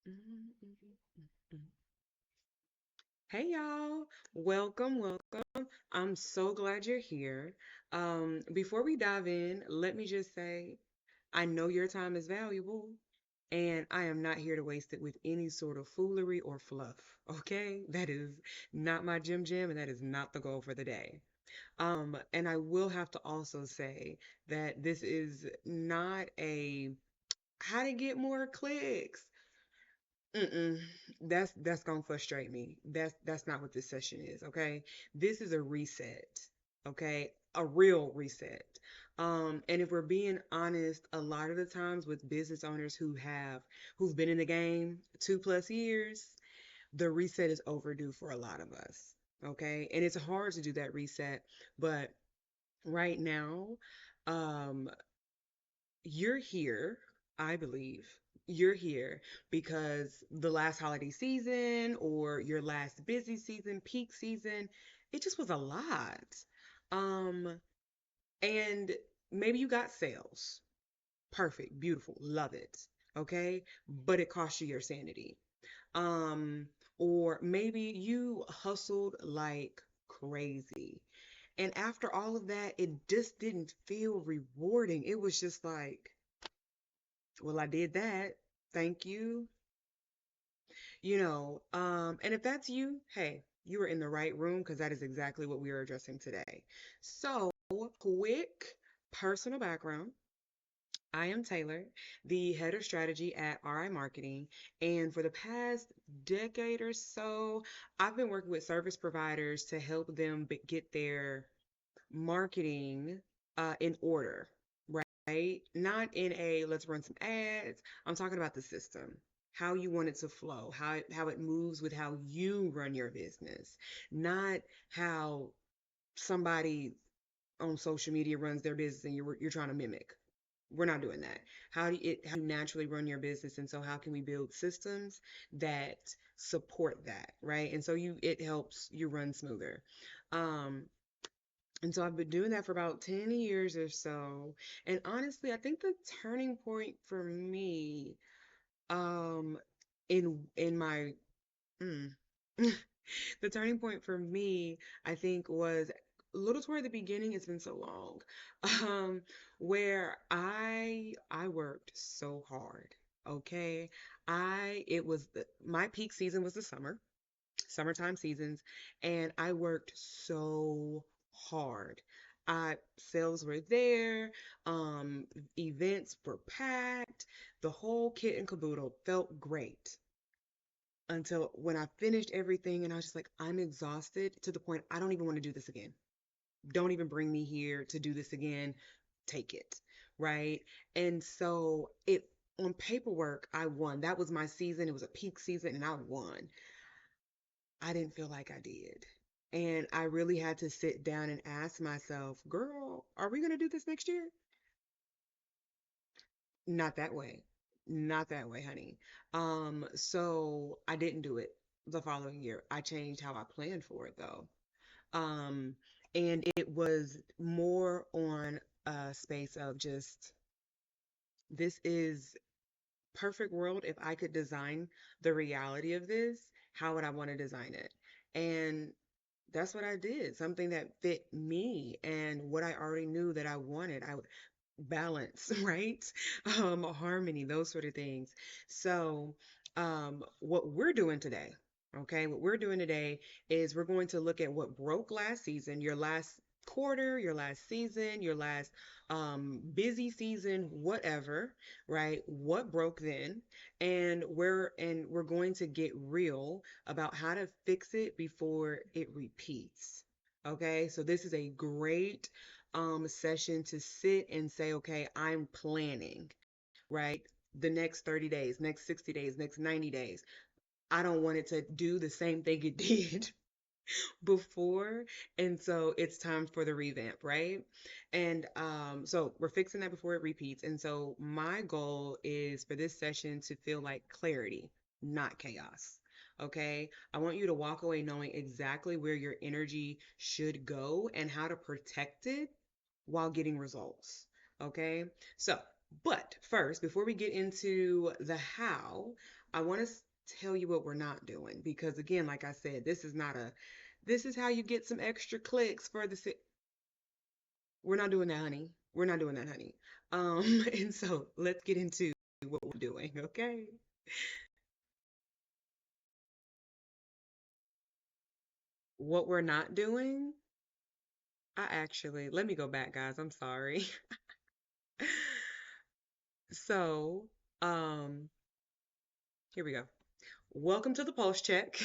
Mm, mm, mm, mm. Hey y'all, welcome, welcome. I'm so glad you're here. Before we dive in, let me just say I know your time is valuable and I am not here to waste it with any sort of foolery or fluff. Okay? That is not my gym and that is not the goal for the day. And I will have to also say that this is not a how to get more clicks. Mm-mm. That's gonna frustrate me. That's not what this session is, okay? This is a reset, okay? A real reset. And if we're being honest, a lot of the times with business owners who've been in the game 2+ years, the reset is overdue for a lot of us, okay? And it's hard to do that reset, but right now, um, you're here, I believe. You're here because the last holiday season or your last busy season, peak season, it just was a lot. Um, and maybe you got sales. Perfect, beautiful, love it. Okay, but it cost you your sanity. Um, or maybe you hustled like crazy. And after all of that, it just didn't feel rewarding. It was just like, well, I did that. Thank you. And if that's you, hey, you are in the right room because that is exactly what we are addressing today. So, quick personal background. I am Taylor, the head of strategy at RI Marketing. And for the past decade or so, I've been working with service providers to help them get their marketing in order, right? Not in a let's run some ads. I'm talking about the system, how you want it to flow, how it moves with how you run your business, not how somebody on social media runs their business and you're trying to mimic. We're not doing that. How do you naturally run your business? And so how can we build systems that support that, right? And so you it helps you run smoother. Um, and so I've been doing that for about 10 years or so. And honestly, I think the turning point for me, um, in my mm, the turning point for me, I think was a little toward the beginning, it's been so long, um, where I worked so hard. Okay. My peak season was the summertime seasons, and I worked so hard. Sales were there, events were packed, the whole kit and caboodle felt great until when I finished everything and I was just like, I'm exhausted to the point I don't even want to do this again. Don't even bring me here to do this again. Take it. Right. And so it on paperwork, I won. That was my season. It was a peak season and I won. I didn't feel like I did. And I really had to sit down and ask myself, girl, are we going to do this next year? Not that way. Not that way, honey. So I didn't do it the following year. I changed how I planned for it though. Um, and it was more on a space of just this is perfect world. If I could design the reality of this, how would I want to design it? And that's what I did, something that fit me and what I already knew that I wanted. I would balance, right? Harmony, those sort of things. So, what we're doing today, okay, what we're doing today is we're going to look at what broke last season, your last quarter, your last season, your last busy season, whatever, right? What broke then, and we're going to get real about how to fix it before it repeats. Okay, so this is a great session to sit and say, okay, I'm planning, right? The next 30 days, next 60 days, next 90 days. I don't want it to do the same thing it did before. And so it's time for the revamp, right? And so we're fixing that before it repeats. And so my goal is for this session to feel like clarity, not chaos. Okay. I want you to walk away knowing exactly where your energy should go and how to protect it while getting results. Okay. So But first, before we get into the how, I want to tell you what we're not doing because again, like I said, this is how you get some extra clicks for the we're not doing that, honey. We're not doing that, honey. And so let's get into what we're doing, okay? What we're not doing, let me go back, guys. I'm sorry. So, um, here we go. Welcome to the Pulse Check.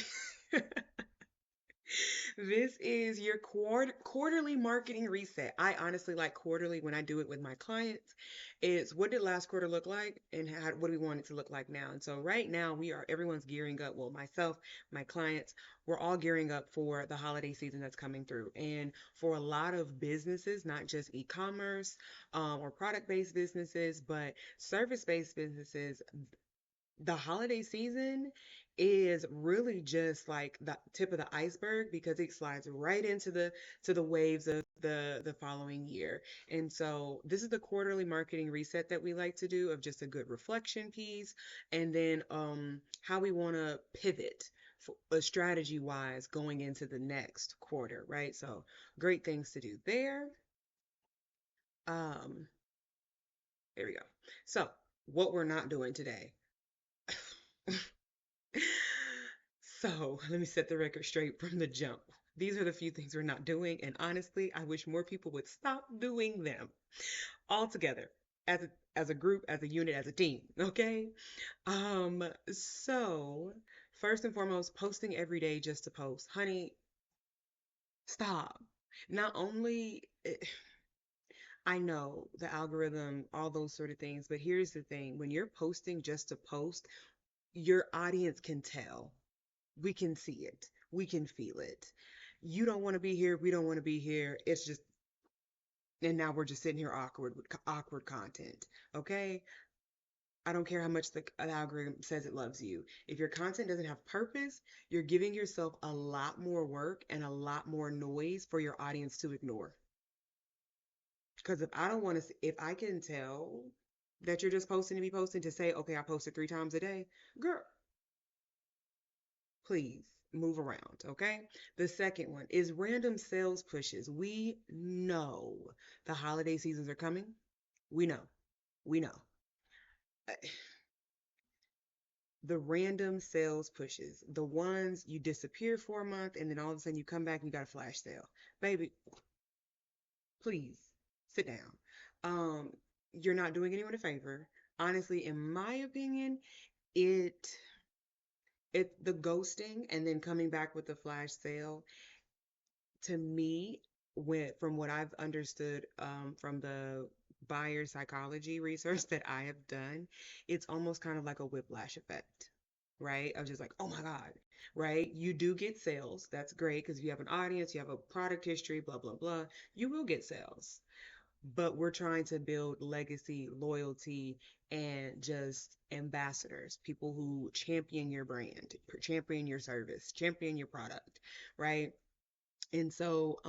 This is your quarterly marketing reset. I honestly like quarterly when I do it with my clients. It's what did last quarter look like and what do we want it to look like now? And so right now everyone's gearing up. Well, myself, my clients, we're all gearing up for the holiday season that's coming through. And for a lot of businesses, not just e-commerce or product-based businesses, but service-based businesses, the holiday season is really just like the tip of the iceberg because it slides right into the waves of the following year. And so this is the quarterly marketing reset that we like to do of just a good reflection piece and then how we want to pivot strategy wise going into the next quarter, right? So great things to do there. Um there we go. So what we're not doing today. So let me set the record straight from the jump. These are the few things we're not doing, and honestly, I wish more people would stop doing them all together as a group, as a unit, as a team. Okay. So first and foremost, posting every day just to post, honey. Stop. Not only I know the algorithm, all those sort of things, but here's the thing: when you're posting just to post, your audience can tell. We can see it. We can feel it. You don't want to be here. We don't want to be here. It's just, and now we're just sitting here awkward with awkward content. Okay. I don't care how much the algorithm says it loves you. If your content doesn't have purpose, you're giving yourself a lot more work and a lot more noise for your audience to ignore. Because if I don't want to, if I can tell that you're just posting to be posting to say, okay, I posted 3 times a day, girl, please move around, okay? The second one is random sales pushes. We know the holiday seasons are coming. We know. We know. Uh, The random sales pushes, the ones you disappear for a month and then all of a sudden you come back and you got a flash sale. Baby, please sit down. You're not doing anyone a favor. Honestly, in my opinion, it the ghosting and then coming back with the flash sale to me, from what I've understood from the buyer psychology research that I have done, it's almost kind of like a whiplash effect, right? Of just like, oh my God, right? You do get sales. That's great because if you have an audience, you have a product history, blah, blah, blah, you will get sales. But we're trying to build legacy, loyalty, and just ambassadors, people who champion your brand, champion your service, champion your product, right? And so,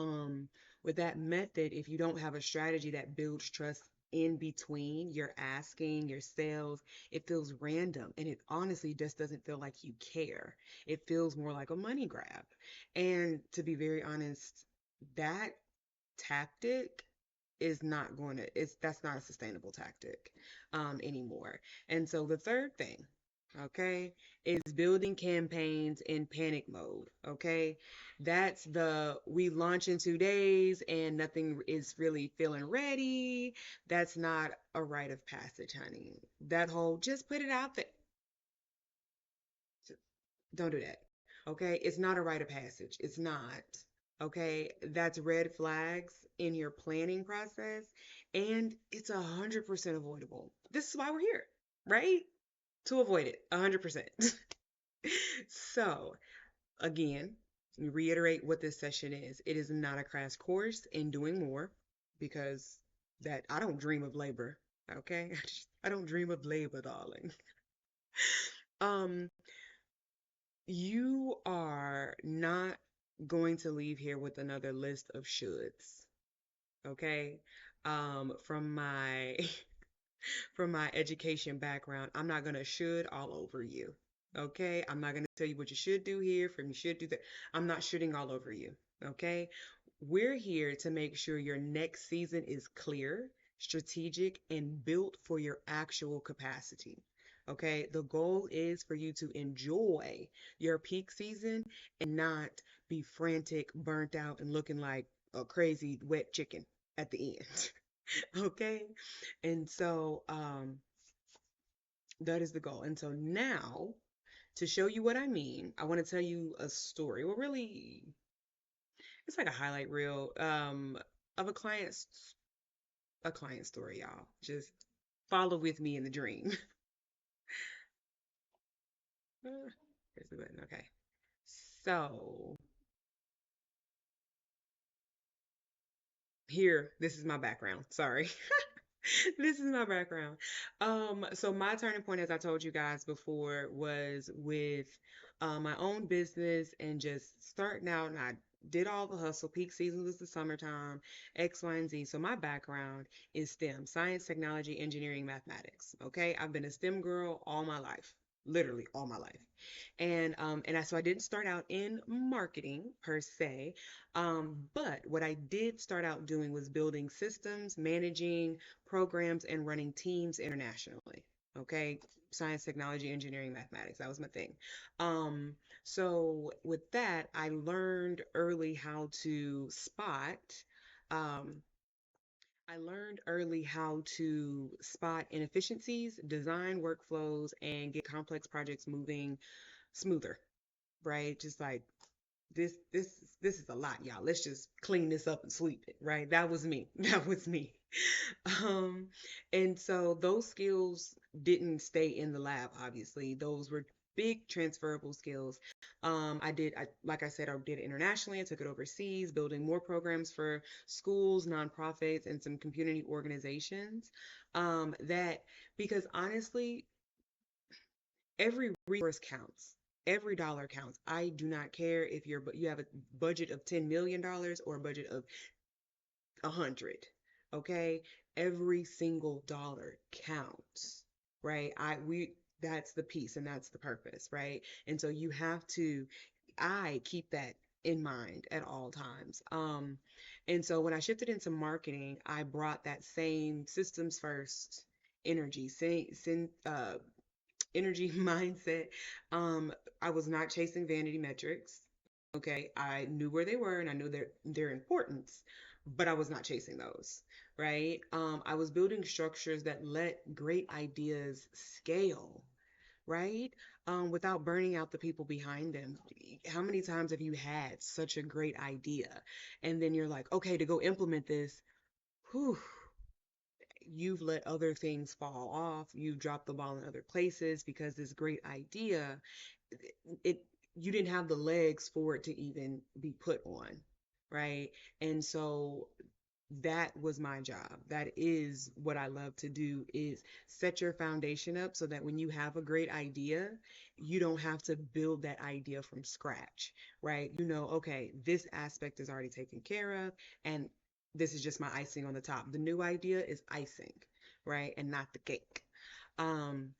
with that method, if you don't have a strategy that builds trust in between your asking, your sales, it feels random. And it honestly just doesn't feel like you care. It feels more like a money grab. And to be very honest, that tactic is not going to it's that's not a sustainable tactic anymore. And so the third thing, okay, is building campaigns in panic mode. Okay, that's the we launch in 2 days and nothing is really feeling ready. That's not a rite of passage, honey. That whole just put it out there, don't do that. Okay, it's not a rite of passage. It's not. Okay, that's red flags in your planning process, and it's 100% avoidable. This is why we're here, right? To avoid it, 100%. So, again, reiterate what this session is. It is not a crash course in doing more because that I don't dream of labor. Okay, I don't dream of labor, darling. Um, you are not going to leave here with another list of shoulds, okay? From my from my education background, I'm not going to should all over you. Okay? I'm not going to tell you what you should do here, from you should do that. I'm not shooting all over you. Okay? We're here to make sure your next season is clear, strategic, and built for your actual capacity. Okay? The goal is for you to enjoy your peak season and not be frantic, burnt out, and looking like a crazy wet chicken at the end. Okay? And so that is the goal. And so now, to show you what I mean, I want to tell you a story. Well, really, it's like a highlight reel of a client story, y'all. Just follow with me in the dream. Here's the button. Okay. So this is my background. Sorry. This is my background. So my turning point, as I told you guys before, was with my own business and just starting out. And I did all the hustle. Peak season was the summertime, X, Y, and Z. So my background is STEM, science, technology, engineering, mathematics. Okay, I've been a STEM girl all my life, literally all my life. So I didn't start out in marketing per se, but what I did start out doing was building systems, managing programs, and running teams internationally. Okay, science, technology, engineering, mathematics. That was my thing. So with that, I learned early how to spot. Um, I learned early how to spot inefficiencies, design workflows, and get complex projects moving smoother, right? Just like this is a lot, y'all. Let's just clean this up and sweep it, right? That was me. That was me. Um, and so those skills didn't stay in the lab, obviously. Those were big transferable skills. Like I said, I did it internationally. I took it overseas, building more programs for schools, nonprofits, and some community organizations. That because honestly, every resource counts. Every dollar counts. I do not care if you have a budget of $10 million or a budget of 100. Okay? Every single dollar counts. Right? I we That's the piece and that's the purpose, right? And so you have to I keep that in mind at all times. And so when I shifted into marketing, I brought that same systems first energy, energy mindset. I was not chasing vanity metrics. Okay, I knew where they were and I knew their importance, but I was not chasing those, right? I was building structures that let great ideas scale, right? Without burning out the people behind them. How many times have you had such a great idea and then you're like, okay, to go implement this, whew, you've let other things fall off, you've dropped the ball in other places because this great idea, it you didn't have the legs for it to even be put on, right? And so that was my job. That is what I love to do, is set your foundation up so that when you have a great idea, you don't have to build that idea from scratch, right? Okay, this aspect is already taken care of, and this is just my icing on the top. The new idea is icing, right? And not the cake. Um,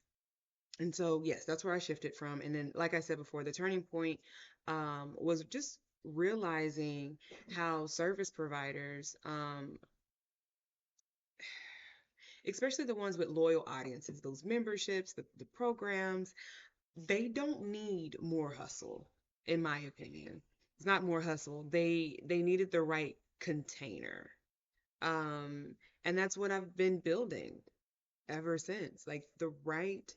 and so, yes, that's where I shifted from. And then, like I said before, the turning point was just realizing how service providers, especially the ones with loyal audiences, those memberships, the programs, they don't need more hustle, in my opinion. It's not more hustle. They needed the right container. Um, and that's what I've been building ever since, like the right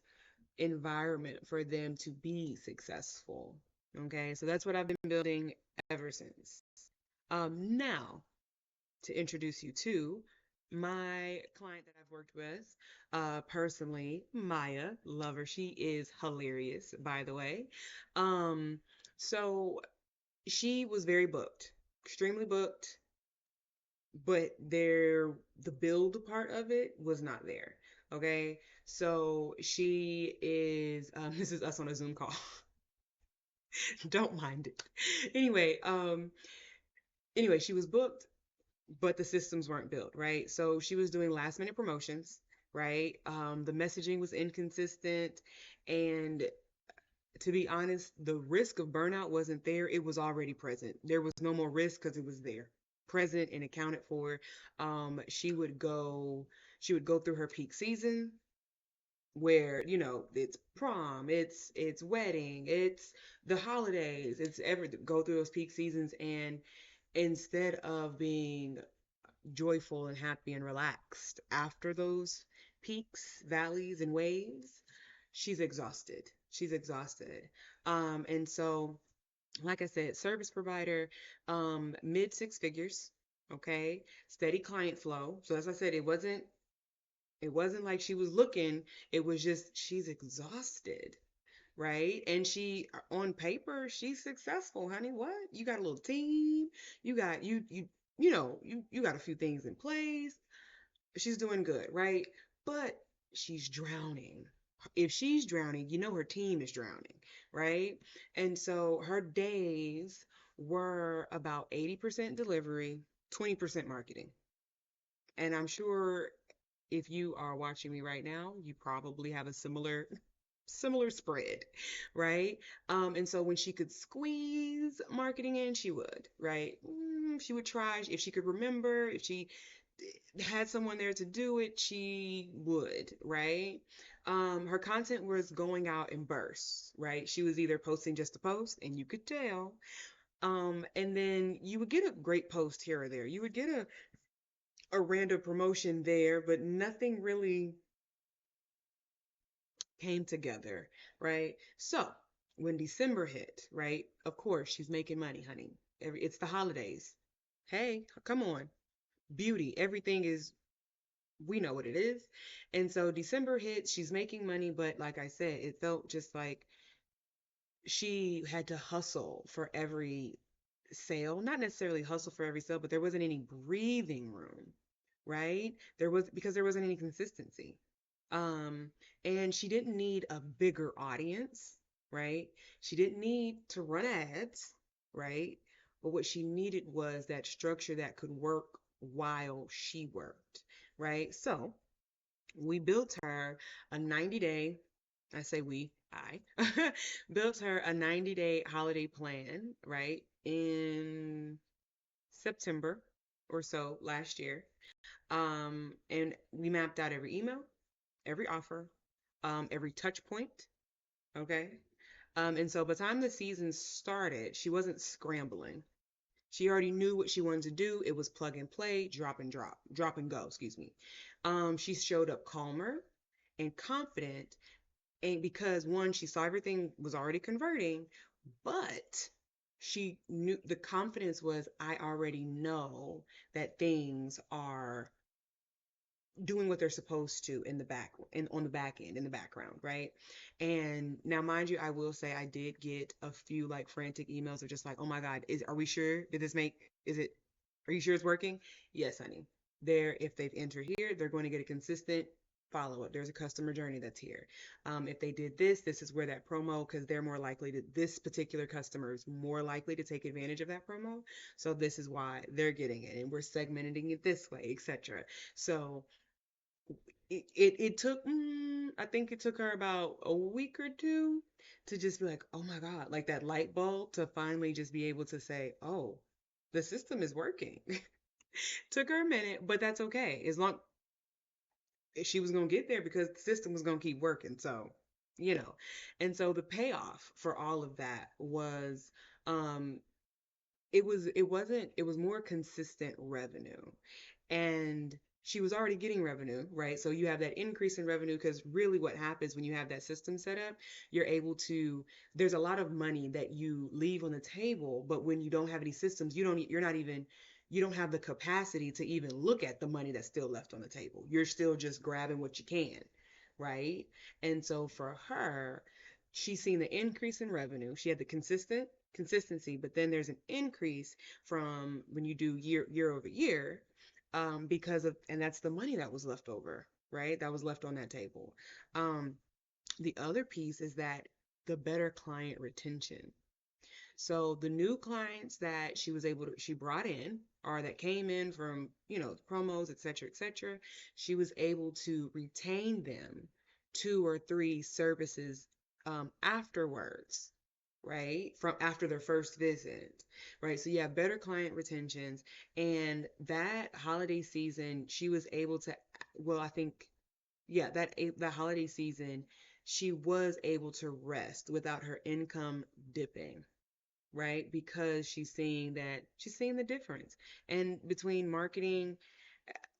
environment for them to be successful. Okay, so that's what I've been building ever since. Now, to introduce you to my client that I've worked with personally, Maya, love her. She is hilarious, by the way. Um, so she was very booked, extremely booked, but the build part of it was not there. Okay, so she is this is us on a Zoom call. Don't mind it. Anyway, she was booked, but the systems weren't built, right? So she was doing last minute promotions, right? The messaging was inconsistent. And to be honest, the risk of burnout wasn't there. It was already present. There was no more risk because it was there, present and accounted for. She would go through her peak season where, it's prom, it's wedding, it's the holidays, it's ever go through those peak seasons. And instead of being joyful and happy and relaxed after those peaks, valleys, and waves, she's exhausted. She's exhausted. And so, like I said, service provider, mid six figures, okay, steady client flow. So as I said, it wasn't like she was looking, it was just she's exhausted, right? And she, on paper, she's successful, honey. What? You got a little team, you got you got a few things in place. She's doing good, right? But she's drowning. If she's drowning, her team is drowning, right? And so her days were about 80% delivery, 20% marketing. And I'm sure if you are watching me right now, you probably have a similar spread, right? And so when she could squeeze marketing in, she would, right? She would try. If she could remember, if she had someone there to do it, she would, right? Her content was going out in bursts, right? She was either posting just to post, and you could tell. And then you would get a great post here or there. You would get a random promotion there, but nothing really came together, right? So when December hit, right? Of course, she's making money, honey. It's the holidays. Hey, come on. Beauty. Everything is, we know what it is. And so December hit, she's making money, but like I said, it felt just like she had to hustle for every sale. Not necessarily hustle for every sale, but there wasn't any breathing room, right? Because there wasn't any consistency. Um, and she didn't need a bigger audience, right? She didn't need to run ads, right? But what she needed was that structure that could work while she worked, right? So we built her a 90-day, I say I built her a 90-day holiday plan, right? In September or so last year. And we mapped out every email, every offer, every touch point. Okay. And so by the time the season started, she wasn't scrambling. She already knew what she wanted to do. It was plug and play, drop and go, excuse me. She showed up calmer and confident. And because one, she saw everything was already converting, but she knew the confidence was, I already know that things are doing what they're supposed to in the back and on the back end in the background, right? And now mind you, I will say I did get a few like frantic emails of just like, oh my God, are we sure? Did this make is it are you sure it's working? Yes, honey. If they've entered here, they're going to get a consistent follow up. There's a customer journey that's here. If they did this is where that promo, because they're more likely to, this particular customer is more likely to take advantage of that promo. So this is why they're getting it, and we're segmenting it this way, etc. So it took, I think it took her about a week or two to just be like, oh my God, like that light bulb to finally just be able to say, oh, the system is working. Took her a minute, but that's okay. As long she was going to get there because the system was going to keep working. So, you know, and so the payoff for all of that was, um, it was more consistent revenue, and she was already getting revenue, right? So you have that increase in revenue because really what happens when you have that system set up, you're able to, there's a lot of money that you leave on the table, but when you don't have any systems, you're not even, you don't have the capacity to even look at the money that's still left on the table. You're still just grabbing what you can, right? And so for her, she's seen the increase in revenue. She had the consistency, but then there's an increase from when you do year over year, because of, and that's the money that was left over, right? That was left on that table. Um, the other piece is that the better client retention. So the new clients that she brought in, or that came in from, promos, et cetera, et cetera, she was able to retain them 2 or 3 services afterwards, right? From after their first visit, right? So you have better client retentions. And that holiday season, she was able to, well, I think, yeah, the holiday season, she was able to rest without her income dipping, right? Because she's seeing the difference. And between marketing,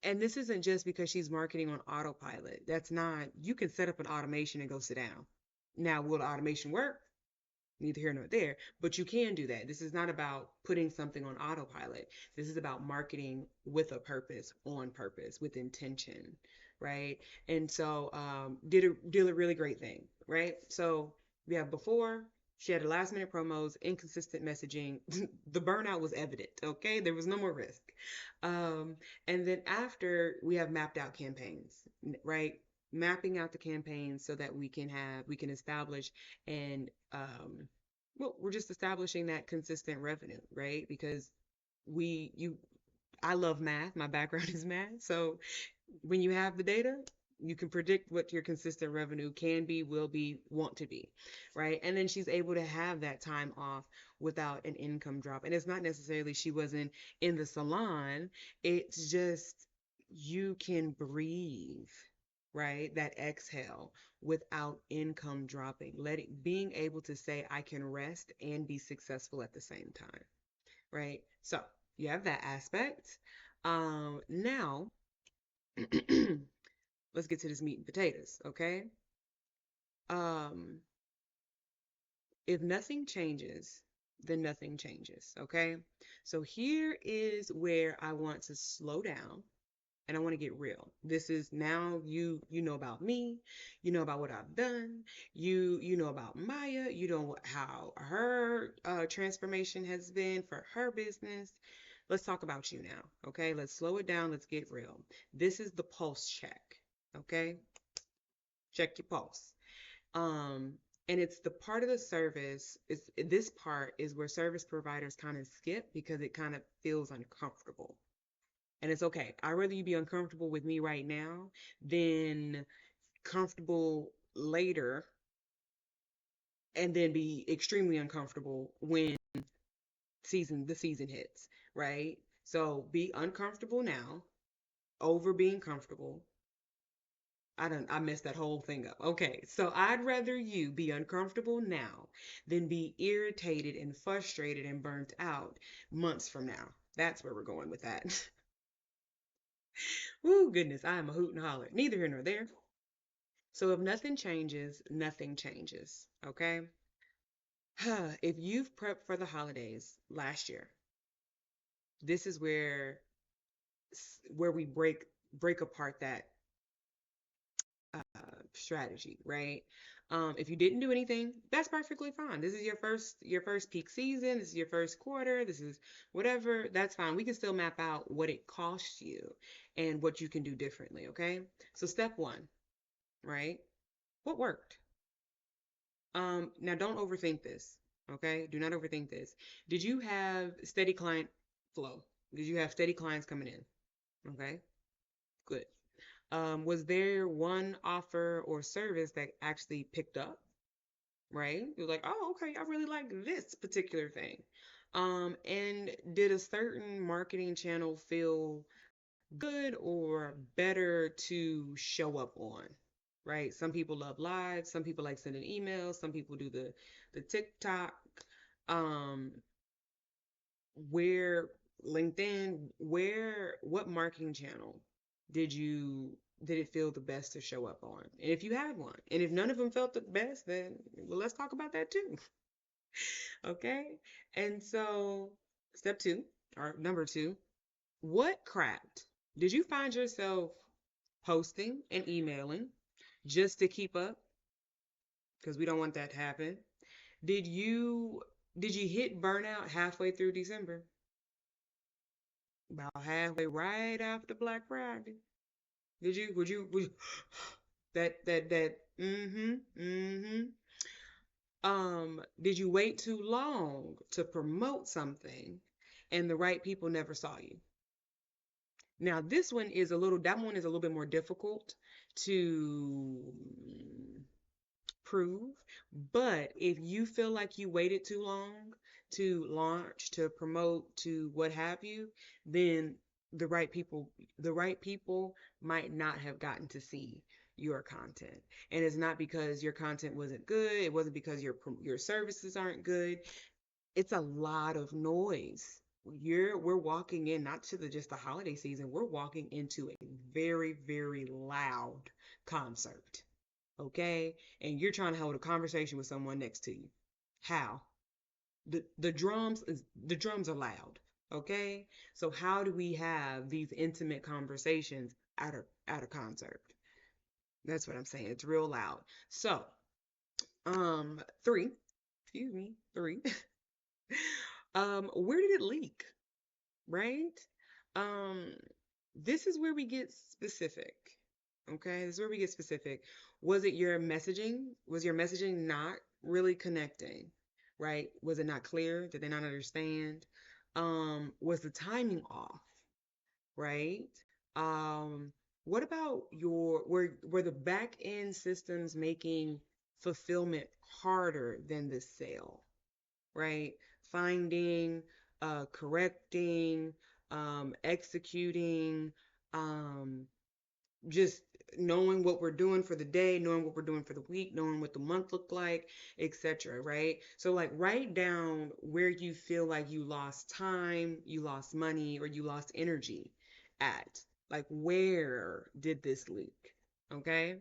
and this isn't just because she's marketing on autopilot. That's not, you can set up an automation and go sit down. Now, will the automation work? Neither here nor there, but you can do that. This is not about putting something on autopilot. This is about marketing with a purpose, on purpose, with intention, right? And so did a really great thing, right? So we have before, she had a last minute promos, inconsistent messaging. The burnout was evident, okay? There was no more risk. Um, and then after, we have mapped out campaigns, right? Mapping out the campaigns so that we can establish and well, we're just establishing that consistent revenue, right? Because we you I love math. My background is math. So when you have the data, you can predict what your consistent revenue can be, will be, want to be, right? And then she's able to have that time off without an income drop. And it's not necessarily she wasn't in the salon, it's just you can breathe, right? That exhale without income dropping. Being able to say I can rest and be successful at the same time, right? So you have that aspect. Now let's get to this meat and potatoes, okay? Um, if nothing changes, then nothing changes, okay? So here is where I want to slow down and I want to get real. This is now you know about me, you know about what I've done, you know about Maya, you know how her transformation has been for her business. Let's talk about you now, okay? Let's slow it down, let's get real. This is the pulse check, okay? Check your pulse. Um, and it's the part of the service, is this part is where service providers kind of skip because it kind of feels uncomfortable. And it's okay. I'd rather you be uncomfortable with me right now than comfortable later and then be extremely uncomfortable when the season hits, right? So be uncomfortable now over being comfortable. I messed that whole thing up. Okay, so I'd rather you be uncomfortable now than be irritated and frustrated and burnt out months from now. That's where we're going with that. Woo, goodness, I am a hoot and holler. Neither here nor there. So if nothing changes, nothing changes. Okay? If you've prepped for the holidays last year, this is where we break apart that strategy, right? If you didn't do anything, that's perfectly fine. This is your first peak season. This is your first quarter. This is whatever. That's fine. We can still map out what it costs you and what you can do differently. Okay. So step one, right? What worked? Now don't overthink this. Okay. Do not overthink this. Did you have steady client flow? Did you have steady clients coming in? Okay. Good. Was there one offer or service that actually picked up, right? You're like, oh, okay, I really like this particular thing. And did a certain marketing channel feel good or better to show up on, right? Some people love live, some people like sending emails, some people do the TikTok. Um, where LinkedIn, what marketing channel did you did it feel the best to show up on? And if you had one, and if none of them felt the best, then well, let's talk about that too. Okay? And so step two, or number two, what cracked? Did you find yourself posting and emailing just to keep up? Because we don't want that to happen. Did you did you hit burnout halfway through December? About halfway right after Black Friday. Would you that mm-hmm. Did you wait too long to promote something and the right people never saw you? Now, that one is a little bit more difficult to prove, but if you feel like you waited too long to launch, to promote, to what have you, then the right people, the right people might not have gotten to see your content. And it's not because your content wasn't good, it wasn't because your services aren't good. It's a lot of noise. We're walking in not to the just the holiday season, we're walking into a very, very loud concert. Okay? And you're trying to hold a conversation with someone next to you. How? The drums are loud. Okay? So how do we have these intimate conversations at a concert? That's what I'm saying. It's real loud. So, three, excuse me, three. Where did it leak? Right? Um, this is where we get specific. Okay, this is where we get specific. Was it your messaging? Was your messaging not really connecting? Right? Was it not clear? Did they not understand? Was the timing off? Right? Um, what about were the back end systems making fulfillment harder than the sale? Right? Finding, correcting, executing, um, just knowing what we're doing for the day, knowing what we're doing for the week, knowing what the month looked like, etc. Right? So like write down where you feel like you lost time, you lost money, or you lost energy at. Like where did this leak? Okay?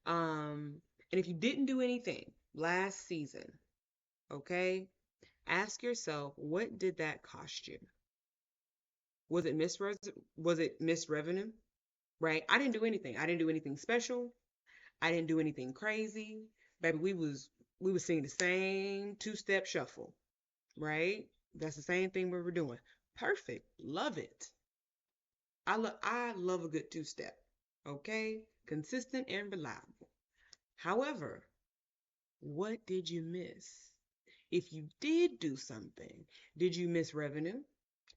Um, and if you didn't do anything last season, okay, ask yourself, what did that cost you? Was it missed revenue? Right? I didn't do anything. I didn't do anything special. I didn't do anything crazy. Baby, we was singing the same two-step shuffle, right? That's the same thing we were doing. Perfect. Love it. I love a good two-step. Okay? Consistent and reliable. However, what did you miss? If you did do something, did you miss revenue?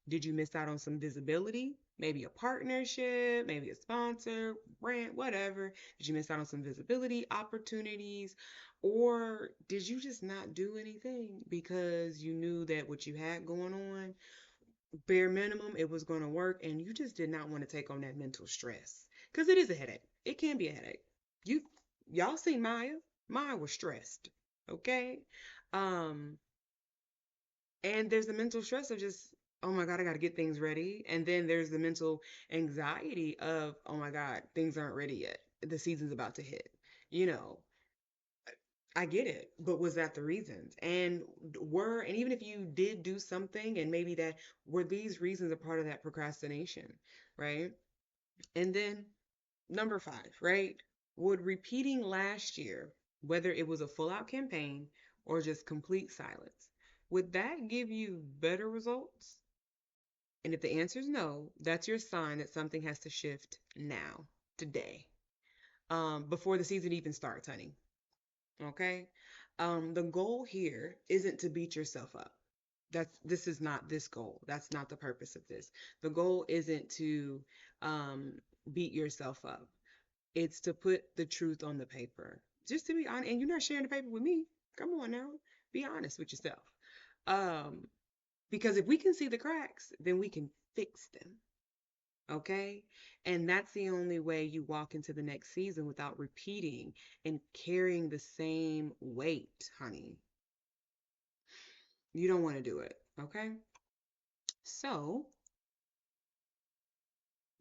Did you miss out on some visibility? Maybe a partnership, maybe a sponsor, brand, whatever. Did you miss out on some visibility opportunities? Or did you just not do anything because you knew that what you had going on, bare minimum, it was going to work and you just did not want to take on that mental stress? Because it is a headache. It can be a headache. You y'all see Maya? Maya was stressed. Okay? Um, and there's the mental stress of just, oh my God, I got to get things ready. And then there's the mental anxiety of, oh my God, things aren't ready yet. The season's about to hit. You know, I get it, but was that the reasons? And even if you did do something and maybe that were these reasons a part of that procrastination, right? And then number five, right? Would repeating last year, whether it was a full out campaign or just complete silence, would that give you better results? And if the answer is no, that's your sign that something has to shift now, today, before the season even starts, honey. Okay? The goal here isn't to beat yourself up. This is not this goal. That's not the purpose of this. The goal isn't to um, beat yourself up. It's to put the truth on the paper. Just to be honest, and you're not sharing the paper with me. Come on now, be honest with yourself. Um, because if we can see the cracks, then we can fix them. Okay? And that's the only way you walk into the next season without repeating and carrying the same weight, honey. You don't want to do it. Okay? So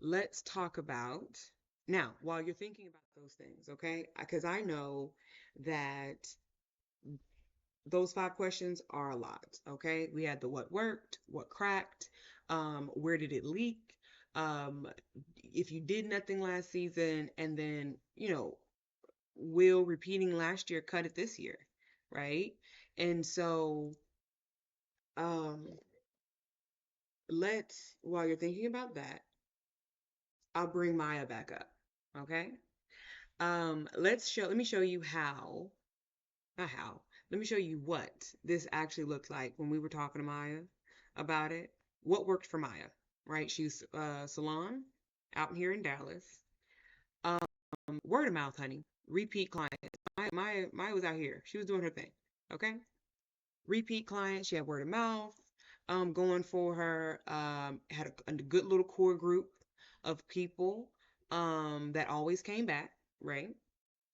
let's talk about now, while you're thinking about those things, okay? Because I know that those five questions are a lot. Okay. We had the what worked, what cracked, where did it leak, um, if you did nothing last season, and then, will repeating last year cut it this year? Right. And so, um, while you're thinking about that, I'll bring Maya back up. Okay. Let me show you how, not how. let me show you what this actually looked like when we were talking to Maya about it. What worked for Maya, right? She's salon out here in Dallas. Um, Word of mouth, honey. Repeat clients. Maya was out here. She was doing her thing. Okay. Repeat clients. She had word of mouth going for her. Had a good little core group of people that always came back, right?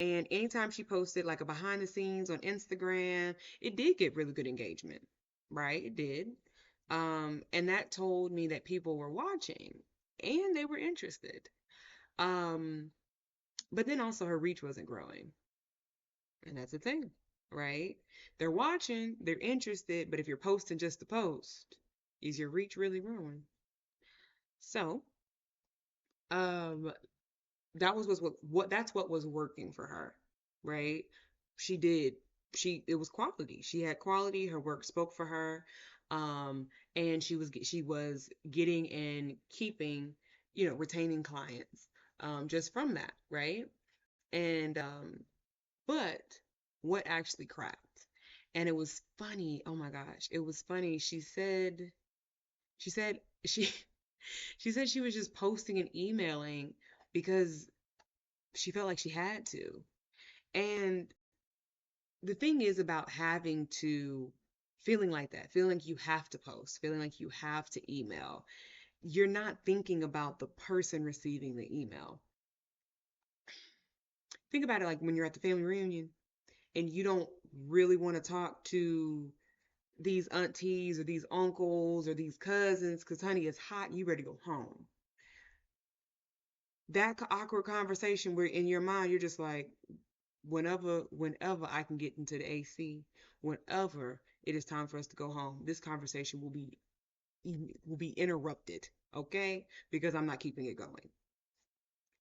And anytime she posted like a behind the scenes on Instagram, it did get really good engagement, right? It did. And that told me that people were watching and they were interested. Um, but then also her reach wasn't growing. And that's the thing, right? They're watching, they're interested, but if you're posting just to post, is your reach really growing? So, um, that was what that's what was working for her, right? She did it was quality. She had quality, her work spoke for her. Um, and she was getting and keeping, retaining clients just from that, right? And but what actually cracked? And it was funny. Oh my gosh, it was funny. She said she she said she was just posting and emailing because she felt like she had to. And the thing is about having to feeling like that, feeling like you have to post, feeling like you have to email. You're not thinking about the person receiving the email. Think about it like when you're at the family reunion and you don't really want to talk to these aunties or these uncles or these cousins because, honey, it's hot and you ready to go home. That awkward conversation where in your mind you're just like, whenever I can get into the AC, whenever it is time for us to go home, this conversation will be interrupted, okay? Because I'm not keeping it going.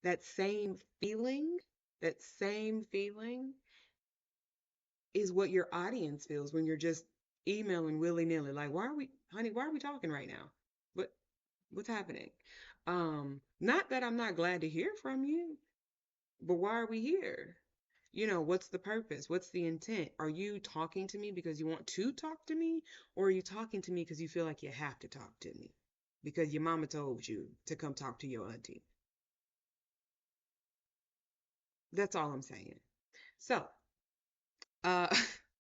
That same feeling, that same feeling is what your audience feels when you're just emailing willy-nilly. Like, why are we talking right now? What what's happening? Not that I'm not glad to hear from you, but why are we here? What's the purpose? What's the intent? Are you talking to me because you want to talk to me? Or are you talking to me because you feel like you have to talk to me? Because your mama told you to come talk to your auntie. That's all I'm saying. So, uh,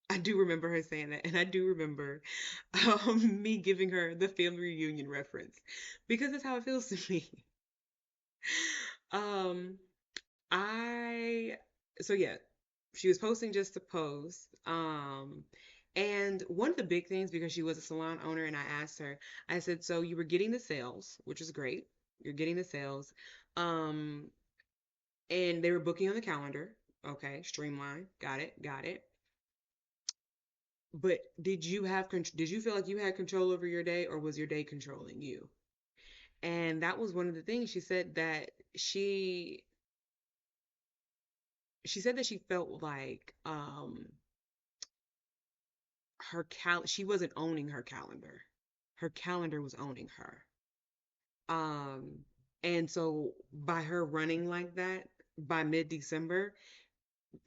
I do remember her saying that, and I do remember me giving her the family reunion reference because that's how it feels to me. Um, I so yeah, she was posting just to post. And one of the big things because she was a salon owner and I asked her, I said, so you were getting the sales, which is great. You're getting the sales. Um, and they were booking on the calendar. Okay, streamline. Got it. Got it. But did you feel like you had control over your day or was your day controlling you? And that was one of the things she she said that she felt like she wasn't owning her calendar. Her calendar was owning her. Um and so by her running like that by mid-December,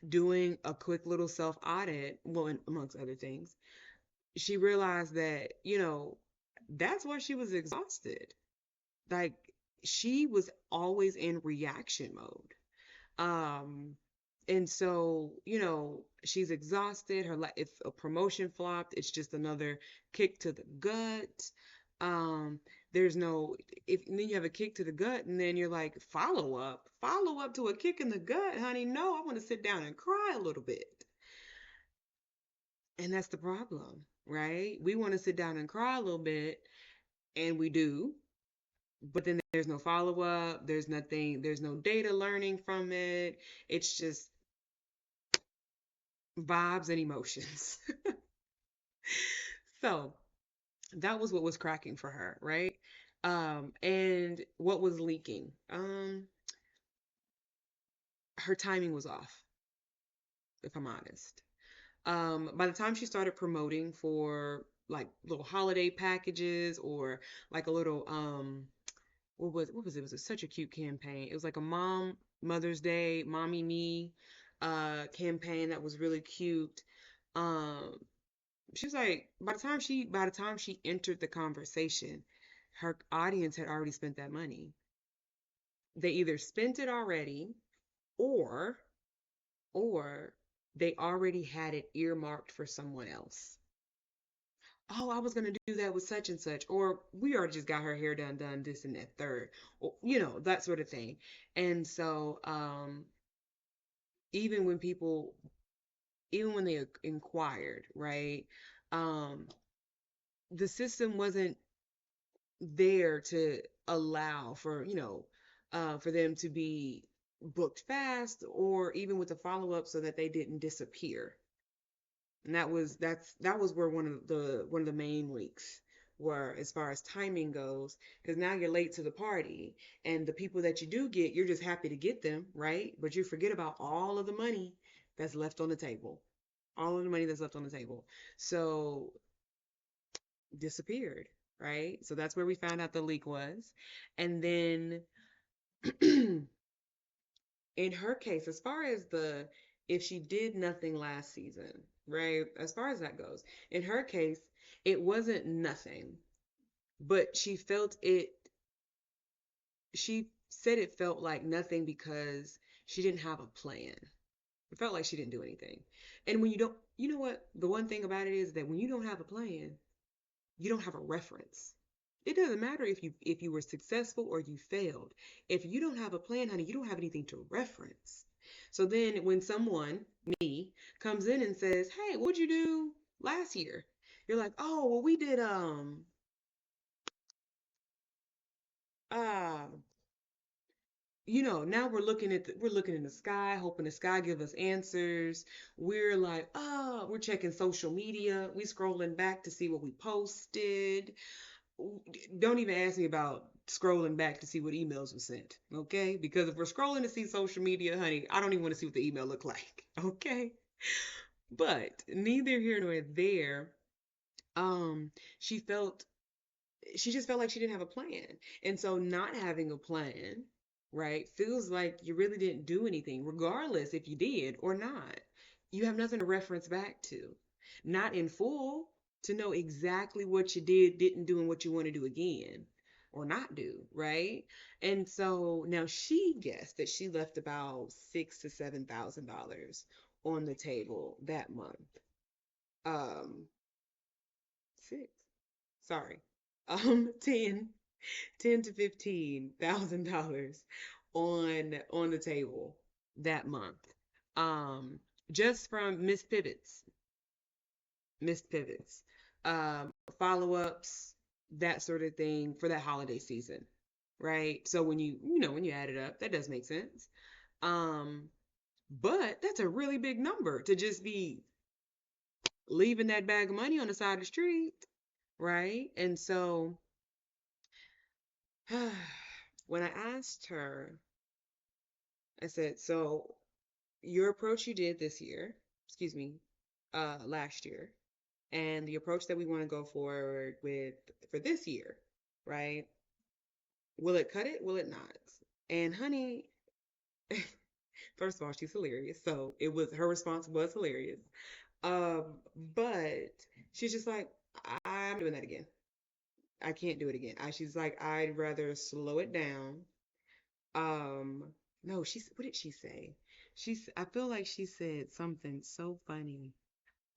doing a quick little self audit, well, amongst other things, she realized that, that's why she was exhausted. Like she was always in reaction mode. Um, and so, she's exhausted. If a promotion flopped, it's just another kick to the gut. Um, there's no, if and then you have a kick to the gut, and then you're like, follow up to a kick in the gut, honey. No, I want to sit down and cry a little bit. And that's the problem, right? We want to sit down and cry a little bit, and we do, but then there's no follow up, there's nothing, there's no data learning from it. It's just vibes and emotions. So that was what was cracking for her, right? And what was leaking? Her timing was off, if I'm honest. By the time she started promoting for like little holiday packages or like a little what was it? It was such a cute campaign. It was like a Mother's Day, Mommy Me campaign that was really cute. Um, she was like, by the time she entered the conversation, her audience had already spent that money. They either spent it already, or or they already had it earmarked for someone else. Oh, I was gonna do that with such and such, or we already just got her hair done, this and that third, or that sort of thing. And so, even when people, even when they inquired, right, um, the system wasn't there to allow for, for them to be booked fast, or even with the follow up, so that they didn't disappear. And that was where one of the main leaks were, as far as timing goes, because now you're late to the party, and the people that you do get, you're just happy to get them, right? But you forget about all of the money that's left on the table. All of the money that's left on the table. So disappeared, right? So that's where we found out the leak was. And then in her case, as far as the if she did nothing last season, right? As far as that goes, in her case, it wasn't nothing, but she said it felt like nothing because she didn't have a plan. It felt like she didn't do anything. And when you don't, you know what? The one thing about it is that when you don't have a plan, you don't have a reference. It doesn't matter if you were successful or you failed. If you don't have a plan, honey, you don't have anything to reference. So then when someone, me, comes in and says, "Hey, what'd you do last year?" You're like, "Oh, well, we did uh now we're looking in the sky, hoping the sky give us answers. We're like, we're checking social media, we scrolling back to see what we posted. Don't even ask me about scrolling back to see what emails were sent, okay? Because if we're scrolling to see social media, honey, I don't even want to see what the email look like, okay? But neither here nor there. Um, she felt she just felt like she didn't have a plan. And so not having a plan, right, feels like you really didn't do anything, regardless if you did or not. You have nothing to reference back to. Not in full to know exactly what you didn't do, and what you want to do again or not do, right? And so now she guessed that she left about $6,000 to $7,000 on the table that month. Um, six. Sorry. 10 to $15,000 on the table that month. Um, just from Miss Pivots, um, follow-ups, that sort of thing for that holiday season, right? So when you add it up, that does make sense. Um, but that's a really big number to just be leaving that bag of money on the side of the street, right? And so when I asked her, I said, "So your approach you did this year, excuse me, last year, and the approach that we want to go forward with for this year, right? Will it cut it? Will it not?" And honey, first of all, she's hilarious. So her response was hilarious. But she's just like, "I'm doing that again. I can't do it again." She's like, "I'd rather slow it down." No, what did she say? I feel like she said something so funny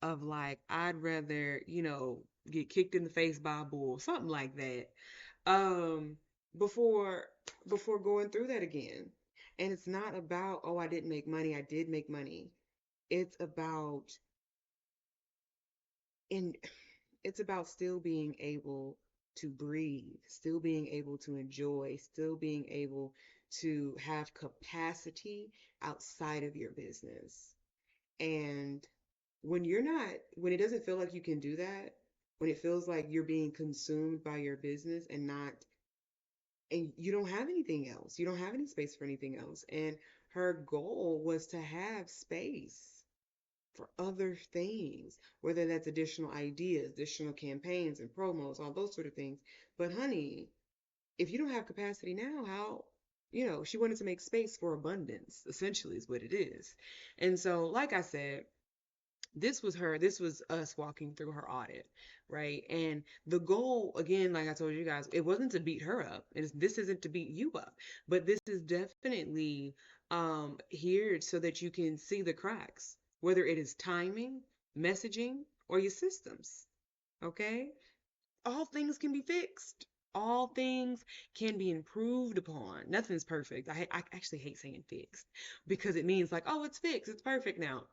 of like, "I'd rather, get kicked in the face by a bull," something like that. Um, before before going through that again. And it's not about, "Oh, I didn't make money. I did make money." It's about in it's about still being able to breathe, still being able to enjoy, still being able to have capacity outside of your business. And when it doesn't feel like you can do that, when it feels like you're being consumed by your business, and you don't have anything else, you don't have any space for anything else. And her goal was to have space for other things, whether that's additional ideas, additional campaigns and promos, all those sort of things. But honey, if you don't have capacity now, how, she wanted to make space for abundance, essentially, is what it is. And so, like I said, This was us walking through her audit, right? And the goal, again, like I told you guys, it wasn't to beat her up. This isn't to beat you up, but this is definitely here so that you can see the cracks, whether it is timing, messaging, or your systems. Okay? All things can be fixed. All things can be improved upon. Nothing's perfect. I actually hate saying fixed because it means like, oh, it's fixed. It's perfect now.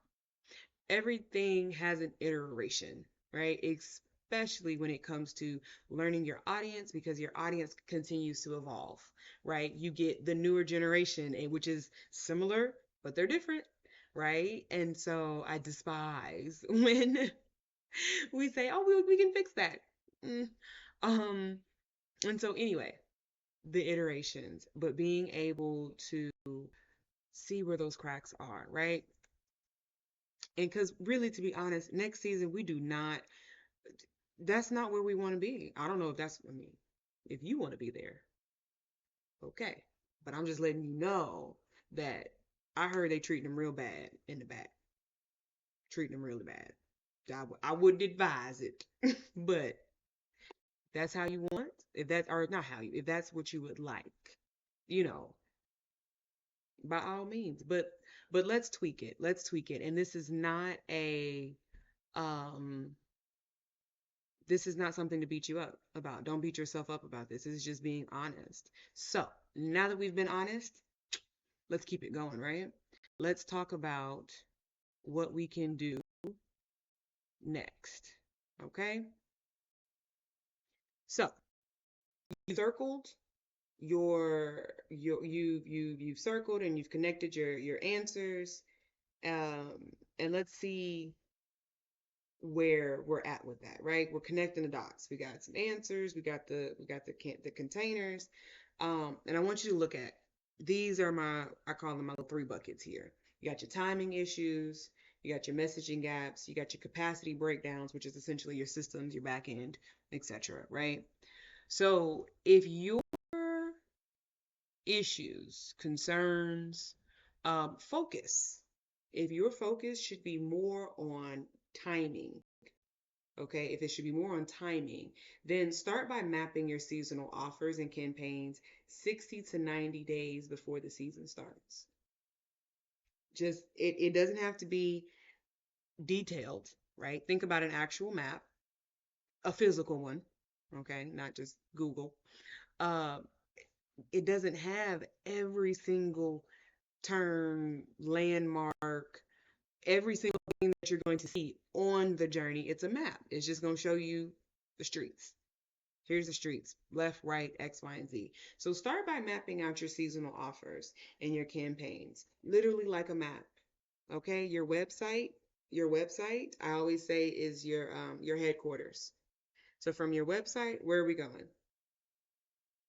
Everything has an iteration, right? Especially when it comes to learning your audience because your audience continues to evolve, right? You get the newer generation, which is similar, but they're different, right? And so I despise when we say, oh, we can fix that. Mm. Um, and so anyway, the iterations, but being able to see where those cracks are, right? And because really, to be honest, next season we do not, that's not where we want to be. I don't know if that's, I mean, if you want to be there, okay. But I'm just letting you know that I heard they treating them real bad in the back, treating them really bad. I wouldn't advise it, but that's how you want. If that, or not how you, if that's what you would like, you know, by all means. But let's tweak it. Let's tweak it. And um this is not something to beat you up about. Don't beat yourself up about this. This is just being honest. So now that we've been honest, let's keep it going, right? Let's talk about what we can do next. Okay? So you circled you've circled and you've connected your answers. And let's see where we're at with that, right? We're connecting the dots. We got some answers. We got the containers. And I want you to look at these are I call them my little three buckets here. You got your timing issues, you got your messaging gaps, you got your capacity breakdowns, which is essentially your systems, your back end, etc. Right? So if your issues, concerns, focus, if your focus should be more on timing, okay, if it should be more on timing, then start by mapping your seasonal offers and campaigns 60 to 90 days before the season starts. Just it doesn't have to be detailed, right? Think about an actual map, a physical one, okay, not just Google. Uh, it doesn't have every single turn, landmark, every single thing that you're going to see on the journey. It's a map. It's just going to show you the streets. Here's the streets, left, right, X, Y, and Z. So start by mapping out your seasonal offers and your campaigns, literally like a map. Okay, your website, I always say is your headquarters. So from your website, where are we going?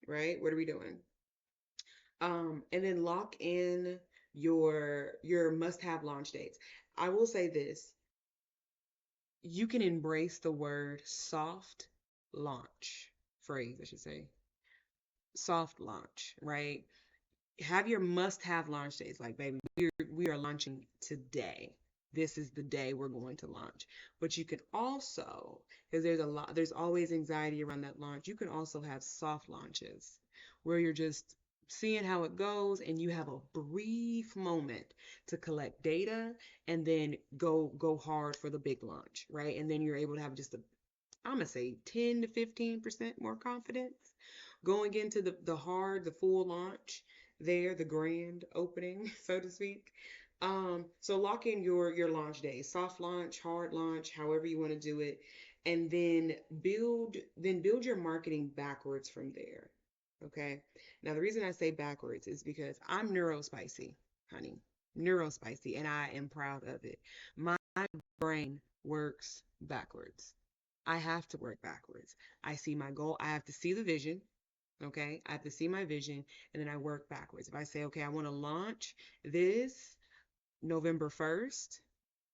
Right? What are we doing? And then lock in your must-have launch dates. I will say this, you can embrace the word soft launch phrase, I should say. Soft launch, right? Have your must-have launch days. Like, baby, we are launching today. This is the day we're going to launch. But you can also, because there's always anxiety around that launch. You can also have soft launches where you're just seeing how it goes and you have a brief moment to collect data and then go hard for the big launch, right? And then you're able to have just I'm gonna say 10 to 15% more confidence going into the full launch there, the grand opening, so to speak. So lock in your launch days, soft launch, hard launch, however you want to do it, and then build your marketing backwards from there. Okay. Now the reason I say backwards is because I'm neurospicy, honey. Neurospicy, and I am proud of it. My brain works backwards. I have to work backwards. I see my goal. I have to see the vision. Okay. I have to see my vision and then I work backwards. If I say, okay, I want to launch this November 1st,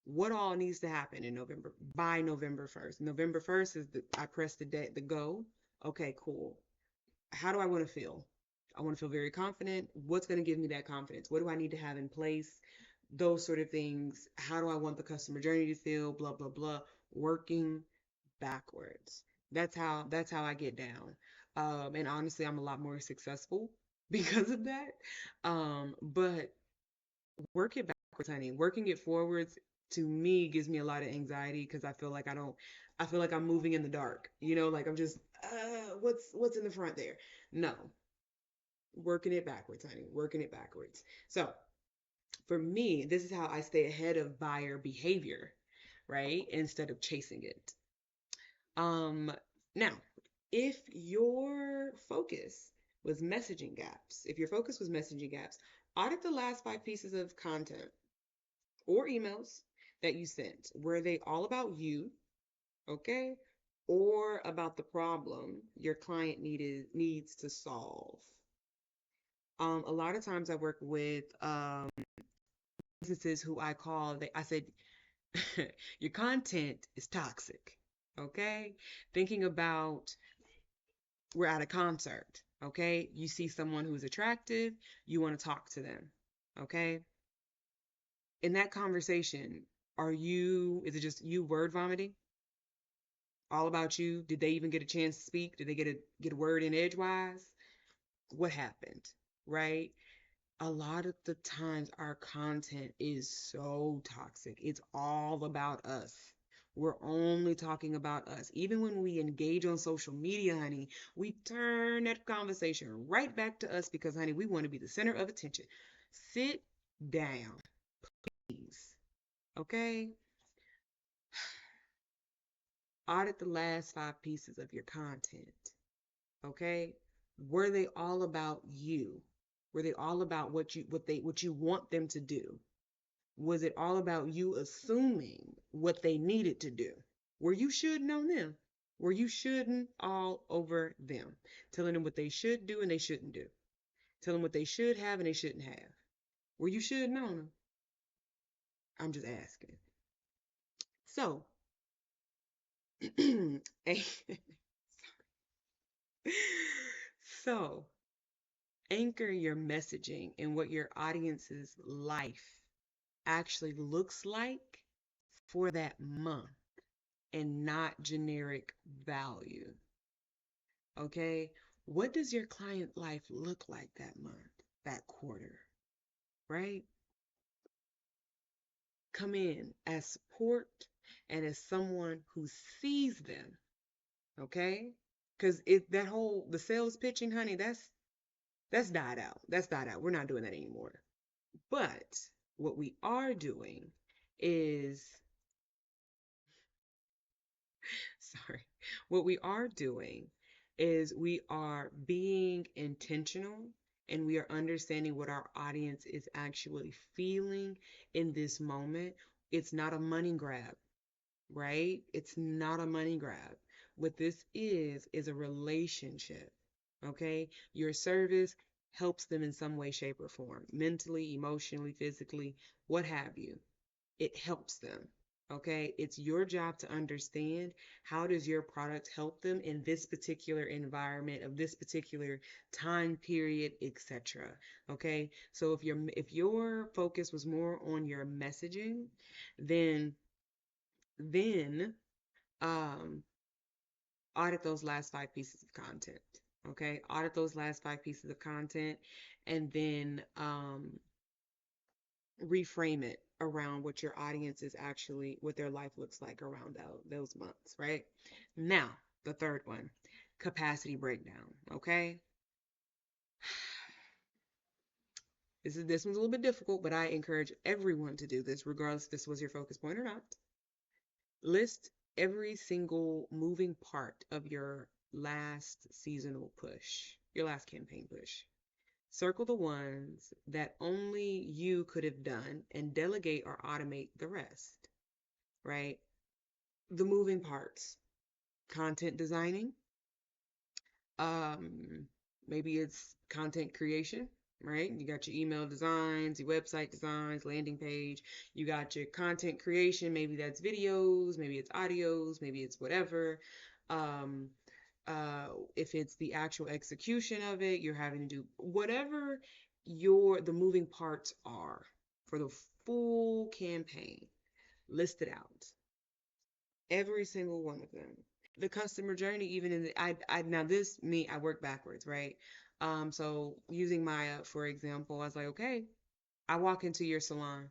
what all needs to happen in November by November 1st? November 1st is I press the go. Okay, cool. How do I want to feel? I want to feel very confident. What's going to give me that confidence? What do I need to have in place those sort of things. How do I want the customer journey to feel? Blah, blah, blah. Working backwards. That's how I get down. And honestly, I'm a lot more successful because of that. But work it backwards, honey. Working it forwards to me gives me a lot of anxiety because I feel like I'm moving in the dark. Like I'm just what's in the front there? No, working it backwards, honey. Working it backwards. So for me, this is how I stay ahead of buyer behavior, right? Instead of chasing it. Um, Now, if your focus was messaging gaps, if your focus was messaging gaps, audit the last 5 pieces of content or emails that you sent. Were they all about you, okay? Or about the problem your client needs to solve? A lot of times I work with businesses who I said, your content is toxic, okay? Thinking about we're at a concert, okay? You see someone who's attractive, you want to talk to them, okay? In that conversation, is it just you word vomiting? All about you? Did they even get a chance to speak? Did they get a word in edgewise? What happened? Right? A lot of the times our content is so toxic. It's all about us. We're only talking about us. Even when we engage on social media, honey, we turn that conversation right back to us because, honey, we want to be the center of attention. Sit down, please. Okay? Audit the last 5 pieces of your content. Okay? Were they all about you? Were they all about what you want them to do? Was it all about you assuming what they needed to do? Were you shouldn't on them? Were you shouldn't all over them? Telling them what they should do and they shouldn't do. Telling them what they should have and they shouldn't have. Were you shouldn't on them? I'm just asking. So, so anchor your messaging in what your audience's life actually looks like for that month and not generic value. Okay? What does your client life look like that month, that quarter, right? Come in as support and as someone who sees them, okay? Because the sales pitching, honey, that's died out. That's died out. We're not doing that anymore. But what we are doing is, sorry, what we are doing is we are being intentional and we are understanding what our audience is actually feeling in this moment. It's not a money grab, right? It's not a money grab. What this is a relationship, okay? Your service helps them in some way, shape, or form, mentally, emotionally, physically, what have you. It helps them. Okay, it's your job to understand how does your product help them in this particular environment of this particular time period, etc. Okay, so if your focus was more on your messaging, then then um audit those last 5 pieces of content. Okay, audit those last 5 pieces of content, and then reframe it around what your audience is actually, what their life looks like around those months, right? Now, the third one, capacity breakdown, okay? This one's a little bit difficult, but I encourage everyone to do this, regardless if this was your focus point or not. List every single moving part of your last seasonal push, your last campaign push. Circle the ones that only you could have done and delegate or automate the rest, right? The moving parts, content designing, um, maybe it's content creation, right? You got your email designs, your website designs, landing page. You got your content creation, maybe that's videos, maybe it's audios, maybe it's whatever. Um, if it's the actual execution of it, you're having to do whatever the moving parts are for full campaign listed out, every single one of them. The customer journey, even in the, now this, me, I work backwards, right? So using Maya, for example, I was like, okay, I walk into your salon.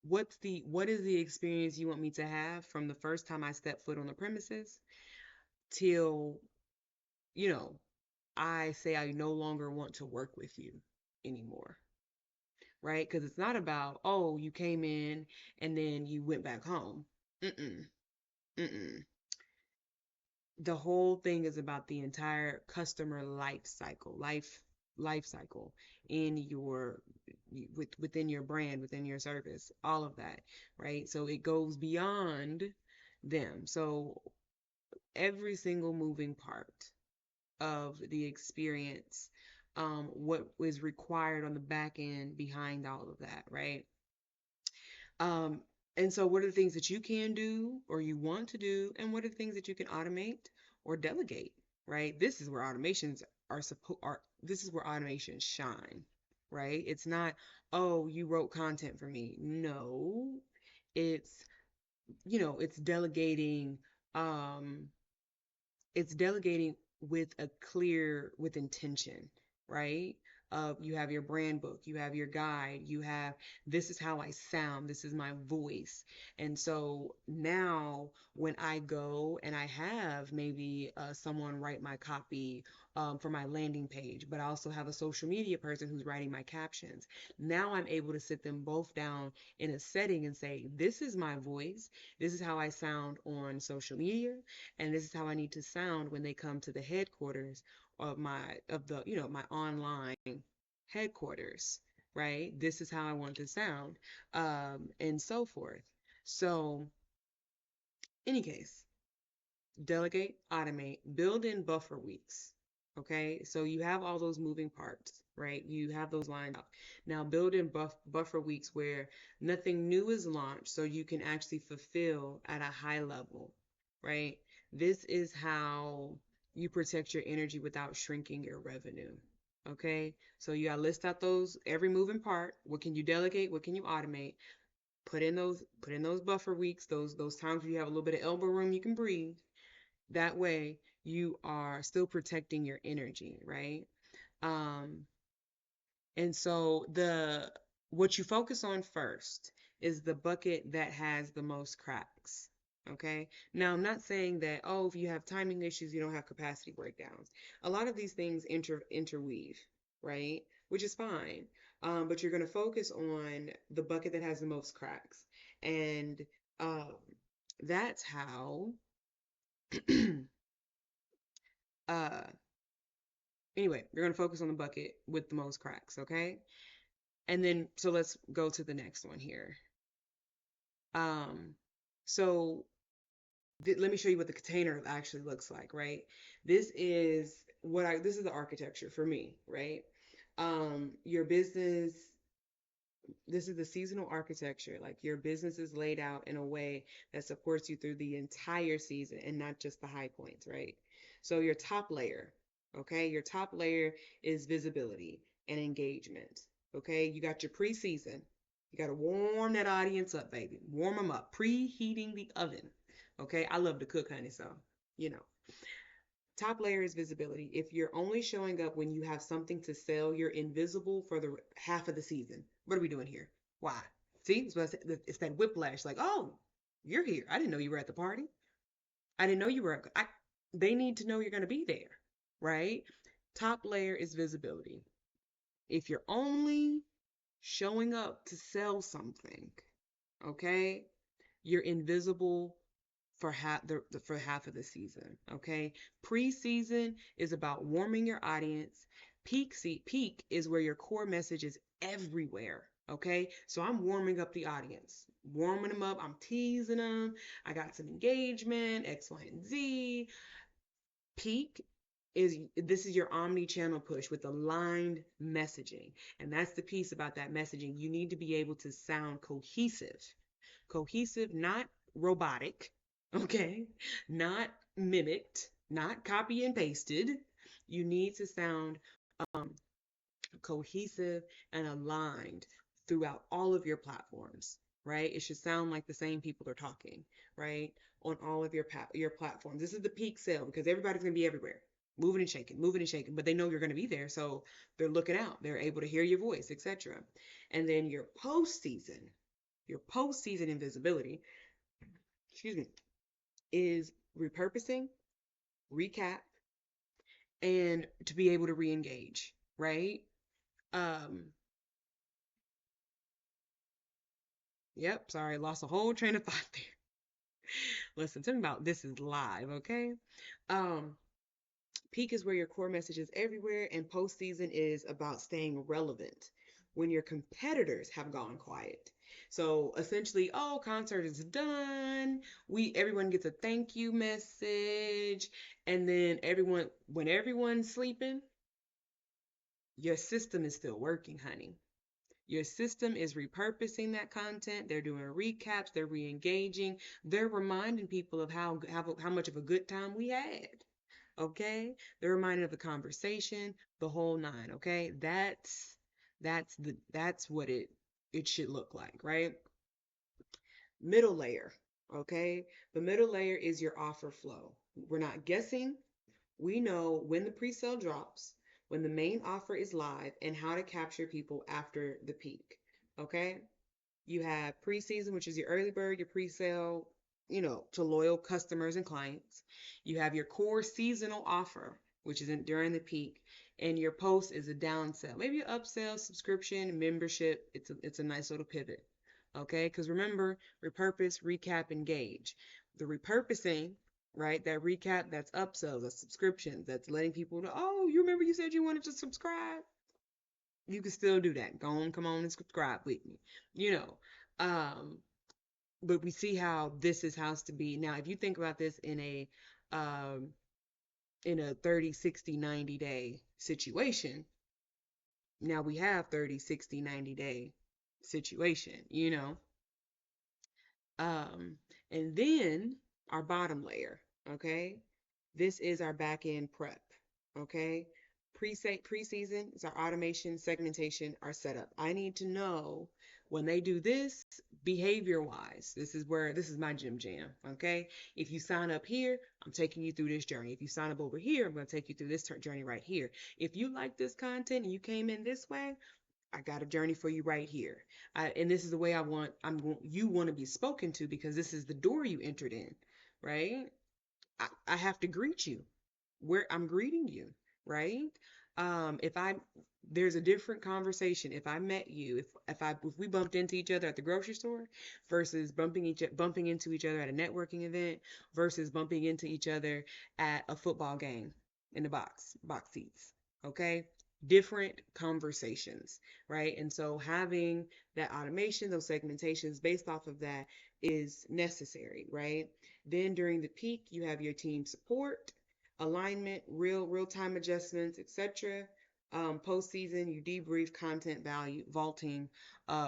What is the experience you want me to have from the first time I step foot on the premises till, you know, I say I no longer want to work with you anymore, right? Because it's not about, oh, you came in and then you went back home. Mm-mm, mm-mm. The whole thing is about the entire customer life cycle in your within your brand, within your service, all of that, right? So it goes beyond them. So every single moving part of the experience, what is required on the back end behind all of that, right? Um, and so, what are the things that you can do or you want to do, and what are the things that you can automate or delegate, right? This is where automations are supposed are. This is where automations shine, right? It's not, oh, you wrote content for me. No, it's it's delegating. Um, it's delegating with a clear with intention, right? You have your brand book, you have your guide, you have, this is how I sound, this is my voice. And so now when I go and I have maybe someone write my copy for my landing page, but I also have a social media person who's writing my captions, now I'm able to sit them both down in a setting and say, this is my voice, this is how I sound on social media, and this is how I need to sound when they come to the headquarters of the my online headquarters, right? This is how I want to sound, and so forth. So, any case, delegate, automate, build in buffer weeks. Okay, so you have all those moving parts, right? You have those lined up. Now build in buffer weeks where nothing new is launched so you can actually fulfill at a high level, right? This is how you protect your energy without shrinking your revenue. Okay, so you gotta list out those every moving part. What can you delegate? What can you automate? Put in those buffer weeks, those times where you have a little bit of elbow room, you can breathe. That way you are still protecting your energy, right? Um, and so the what you focus on first is the bucket that has the most cracks. Okay. Now I'm not saying that, oh, if you have timing issues, you don't have capacity breakdowns. A lot of these things interweave, right? Which is fine. But you're going to focus on the bucket that has the most cracks. And um, that's how uh anyway, you're going to focus on the bucket with the most cracks, okay? And then, so let's go to the next one here. Um, so let me show you what the container actually looks like, right? This is the architecture for me, right? Your business, this is the seasonal architecture. Like your business is laid out in a way that supports you through the entire season and not just the high points, right? So your top layer, okay? Your top layer is visibility and engagement, okay? You got your preseason. You got to warm that audience up, baby. Warm them up. Preheating the oven, okay? I love to cook, honey, so, you know. Top layer is visibility. If you're only showing up when you have something to sell, you're invisible for the half of the season. What are we doing here? Why? See, it's that whiplash. Like, oh, you're here. I didn't know you were at the party. I didn't know you were. They need to know you're going to be there, right? Top layer is visibility. If you're only showing up to sell something, okay, you're invisible for half of the season. Okay, preseason is about warming your audience. Peak is where your core message is everywhere. Okay, so I'm warming up the audience, warming them up. I'm teasing them. I got some engagement, X, Y, and Z. Peak is this is your omni-channel push with aligned messaging, and that's the piece about that messaging. You need to be able to sound cohesive, not robotic, okay? Not mimicked, not copy and pasted. You need to sound um, cohesive and aligned throughout all of your platforms, right? It should sound like the same people are talking, right? On all of your platforms. This is the peak sale because everybody's going to be everywhere. Moving and shaking, but they know you're going to be there, so they're looking out. They're able to hear your voice, etc. And then your postseason invisibility, excuse me, is repurposing, recap, and to be able to re-engage, right? Um, yep, sorry, lost a whole train of thought there. Listen, tell me about this is live, okay? Um, Peak is where your core message is everywhere, and postseason is about staying relevant when your competitors have gone quiet. So essentially, oh, concert is done. Everyone gets a thank you message, and then when everyone's sleeping, your system is still working, honey. Your system is repurposing that content. They're doing recaps. They're re-engaging. They're reminding people of how much of a good time we had. Okay, they're reminded of the conversation, the whole nine. Okay, that's what it should look like, right? Middle layer. Okay, the middle layer is your offer flow. We're not guessing. We know when the pre-sale drops, when the main offer is live, and how to capture people after the peak. Okay? You have preseason, which is your early bird, your pre-sale, to loyal customers and clients. You have your core seasonal offer, which is during the peak, and your post is a downsell, maybe an upsell, subscription, membership. It's a nice little pivot. Okay? Because remember, repurpose, recap, engage. The repurposing, right? That recap, that's upsells, that's subscriptions, that's letting people know, oh, you remember you said you wanted to subscribe? You can still do that. Go on, come on and subscribe with me. You know, um, but we see how this is has to be. Now, if you think about this um, in a 30, 60, 90 day situation, now we have 30, 60, 90 day situation, Um, and then our bottom layer, okay? This is our back end prep, okay? Preseason is our automation, segmentation, our setup. I need to know when they do this behavior wise. This is my gym jam, okay? If you sign up here, I'm taking you through this journey. If you sign up over here, I'm going to take you through this journey right here. If you like this content and you came in this way, I got a journey for you right here. And this is the way you want to be spoken to because this is the door you entered in, right? I have to greet you where I'm greeting you, right? If there's a different conversation if I met you, if we bumped into each other at the grocery store versus bumping into each other at a networking event versus bumping into each other at a football game in the box seats. Okay? Different conversations, right? And so having that automation, those segmentations based off of that is necessary, right? Then during the peak, you have your team support, alignment, real time adjustments, etc. Postseason, you debrief content value, vaulting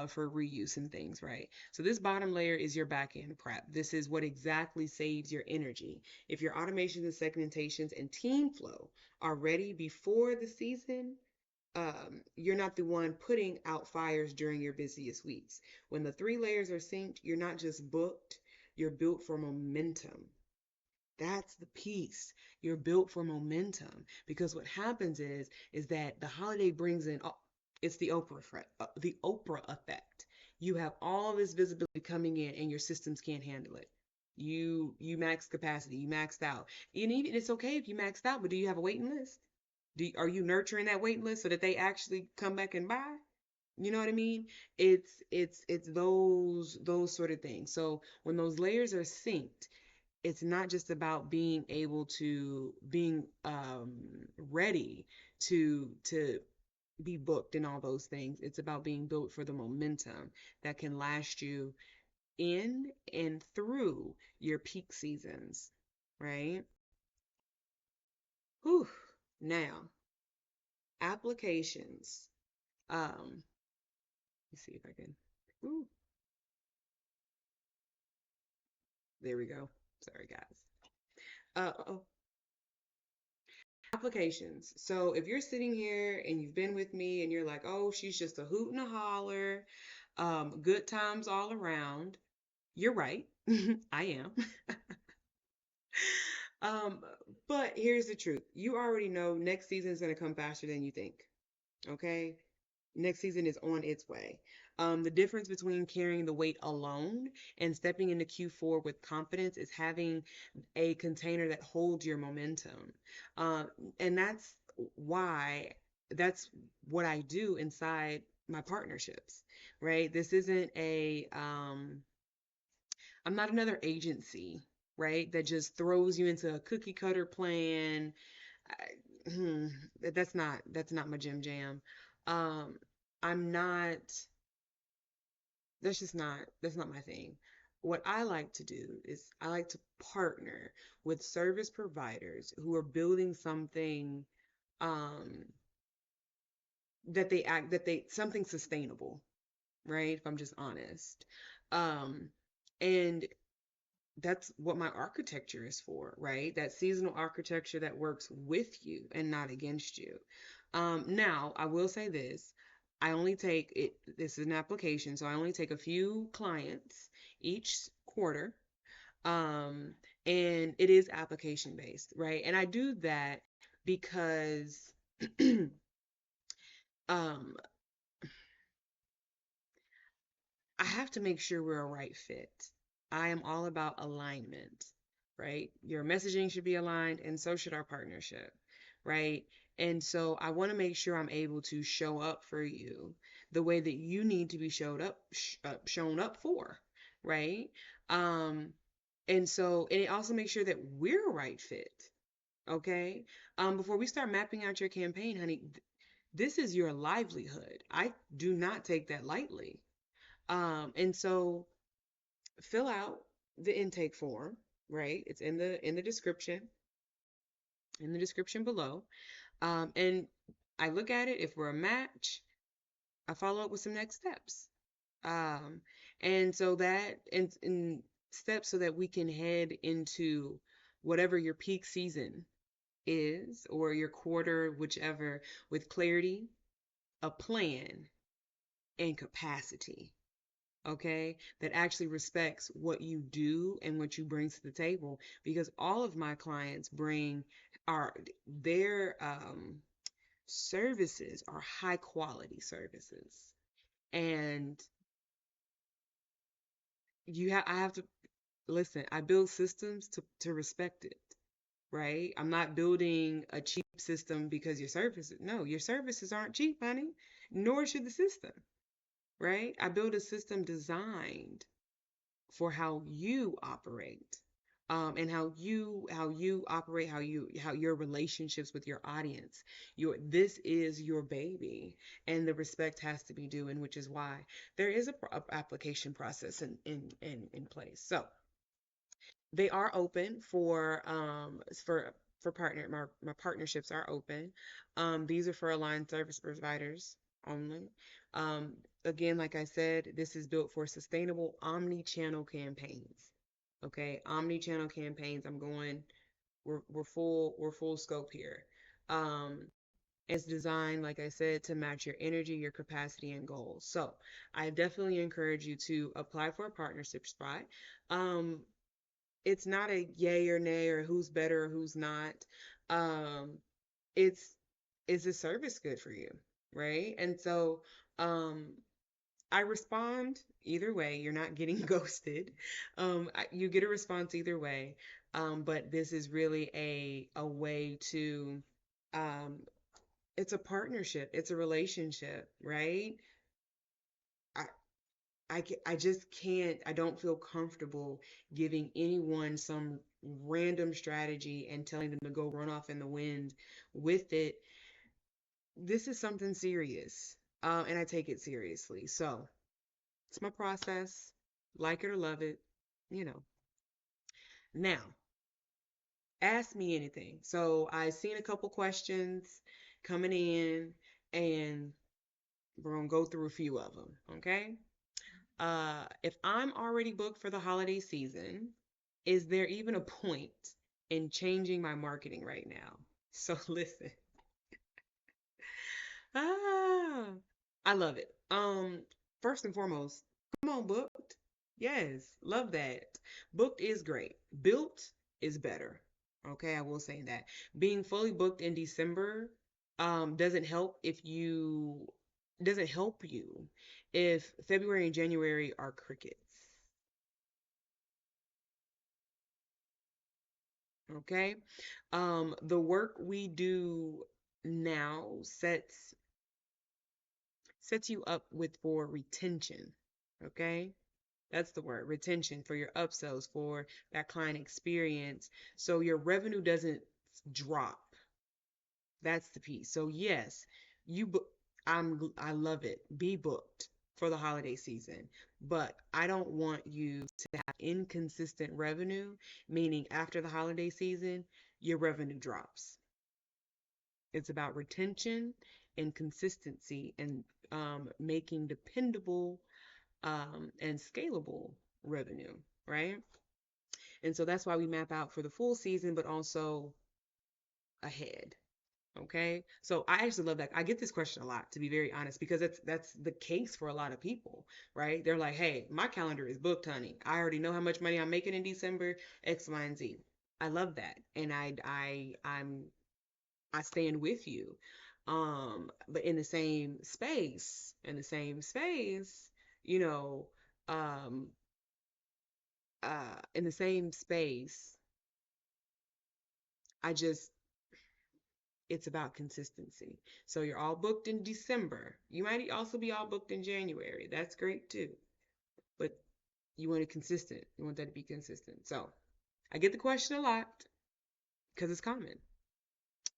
for reuse and things, right? So this bottom layer is your back end prep. This is what exactly saves your energy. If your automations and segmentations and team flow are ready before the season, you're not the one putting out fires during your busiest weeks. When the three layers are synced, you're not just booked, you're built for momentum. That's the piece. You're built for momentum because what happens is that the holiday brings in it's the Oprah effect. You have all this visibility coming in and your systems can't handle it. You max capacity, you maxed out. And even it's okay if you maxed out, but do you have a waiting list? Are you nurturing that waiting list so that they actually come back and buy? You know what I mean? It's those sort of things. So when those layers are synced, it's not just about being ready to be booked and all those things. It's about being built for the momentum that can last you in and through your peak seasons, right? Whew. Now, applications. Let's see if I can. Ooh, there we go. Sorry, guys. Oh, Applications. So if you're sitting here and you've been with me and you're like, oh, she's just a hoot and a holler, good times all around, you're right. I am. Um, but here's the truth. You already know next season is going to come faster than you think. Okay? Next season is on its way. The difference between carrying the weight alone and stepping into Q4 with confidence is having a container that holds your momentum. Um, and why, that's what I do inside my partnerships, right? This isn't I'm not another agency, right? That just throws you into a cookie cutter plan. I, that's not my jam jam. Um, I'm not that's not my thing. What I like to do is I like to partner with service providers who are building something um that they something sustainable, right? If I'm just honest. Um and that's what my architecture is for, right? That seasonal architecture that works with you and not against you. Now, I will say this. I only take it, this is an application, so I only take a few clients each quarter. Um, and it is application based, right? And I do that because um, I have to make sure we're a right fit. I am all about alignment, right? Your messaging should be aligned, and so should our partnership, right? And so I want to make sure I'm able to show up for you the way that you need to be shown up for, right? Um, and it also makes sure that we're a right fit, okay? Before we start mapping out your campaign, honey, this is your livelihood. I do not take that lightly. And so fill out the intake form, right? It's in the description below. And I look at it. If we're a match, I follow up with some next steps. Um, and so that in steps so that we can head into whatever your peak season is or your quarter, whichever, with clarity, a plan, and capacity. Okay, that actually respects what you do and what you bring to the table, because all of my clients bring are their services are high quality services, and I have to listen. I build systems to respect it, right? I'm not building a cheap system because your services aren't cheap, honey, nor should the system, right? I build a system designed for how you operate, and how you operate, how your relationships with your audience. This is your baby, and the respect has to be due, and which is why there is a application process in place. So they are open for partner my partnerships are open. These are for aligned service providers only. Again, like I said, this is built for sustainable omni-channel campaigns. Okay, omni-channel campaigns. We're full scope here. Um, it's designed, like I said, to match your energy, your capacity, and goals. So I definitely encourage you to apply for a partnership spot. Um, it's not a yay or nay or who's better or who's not. Um, it's is the service good for you, right? And so um, I respond either way. You're not getting ghosted. You get a response either way. But this is really a way to um, it's a partnership. It's a relationship, right? I, I just can't, I don't feel comfortable giving anyone some random strategy and telling them to go run off in the wind with it. This is something serious, and I take it seriously. So it's my process, like it or love it, you know. Now, ask me anything. So I seen a couple questions coming in, and we're gonna go through a few of them, okay? If I'm already booked for the holiday season, is there even a point in changing my marketing right now? So listen. Ah, I love it. First and foremost, come on, booked. Yes, love that. Booked is great. Built is better. Okay, I will say that. Being fully booked in December doesn't help if you doesn't help you if February and January are crickets. Okay? The work we do now sets you up with for retention. Okay? That's the word, retention for your upsells, for that client experience. So your revenue doesn't drop. That's the piece. So yes, you book I love it. Be booked for the holiday season. But I don't want you to have inconsistent revenue, meaning after the holiday season, your revenue drops. It's about retention and consistency and making dependable and scalable revenue, right? And so that's why we map out for the full season, but also ahead. Okay. So I actually love that. I get this question a lot, to be very honest, because that's the case for a lot of people, right? They're like, hey, my calendar is booked, honey. I already know how much money I'm making in December, X, Y, and Z. I love that. And I stand with you. But in the same space, you know, um, in the same space, I just, it's about consistency. So you're all booked in December. You might also be all booked in January. That's great too. But you want it consistent. You want that to be consistent. So I get the question a lot because it's common.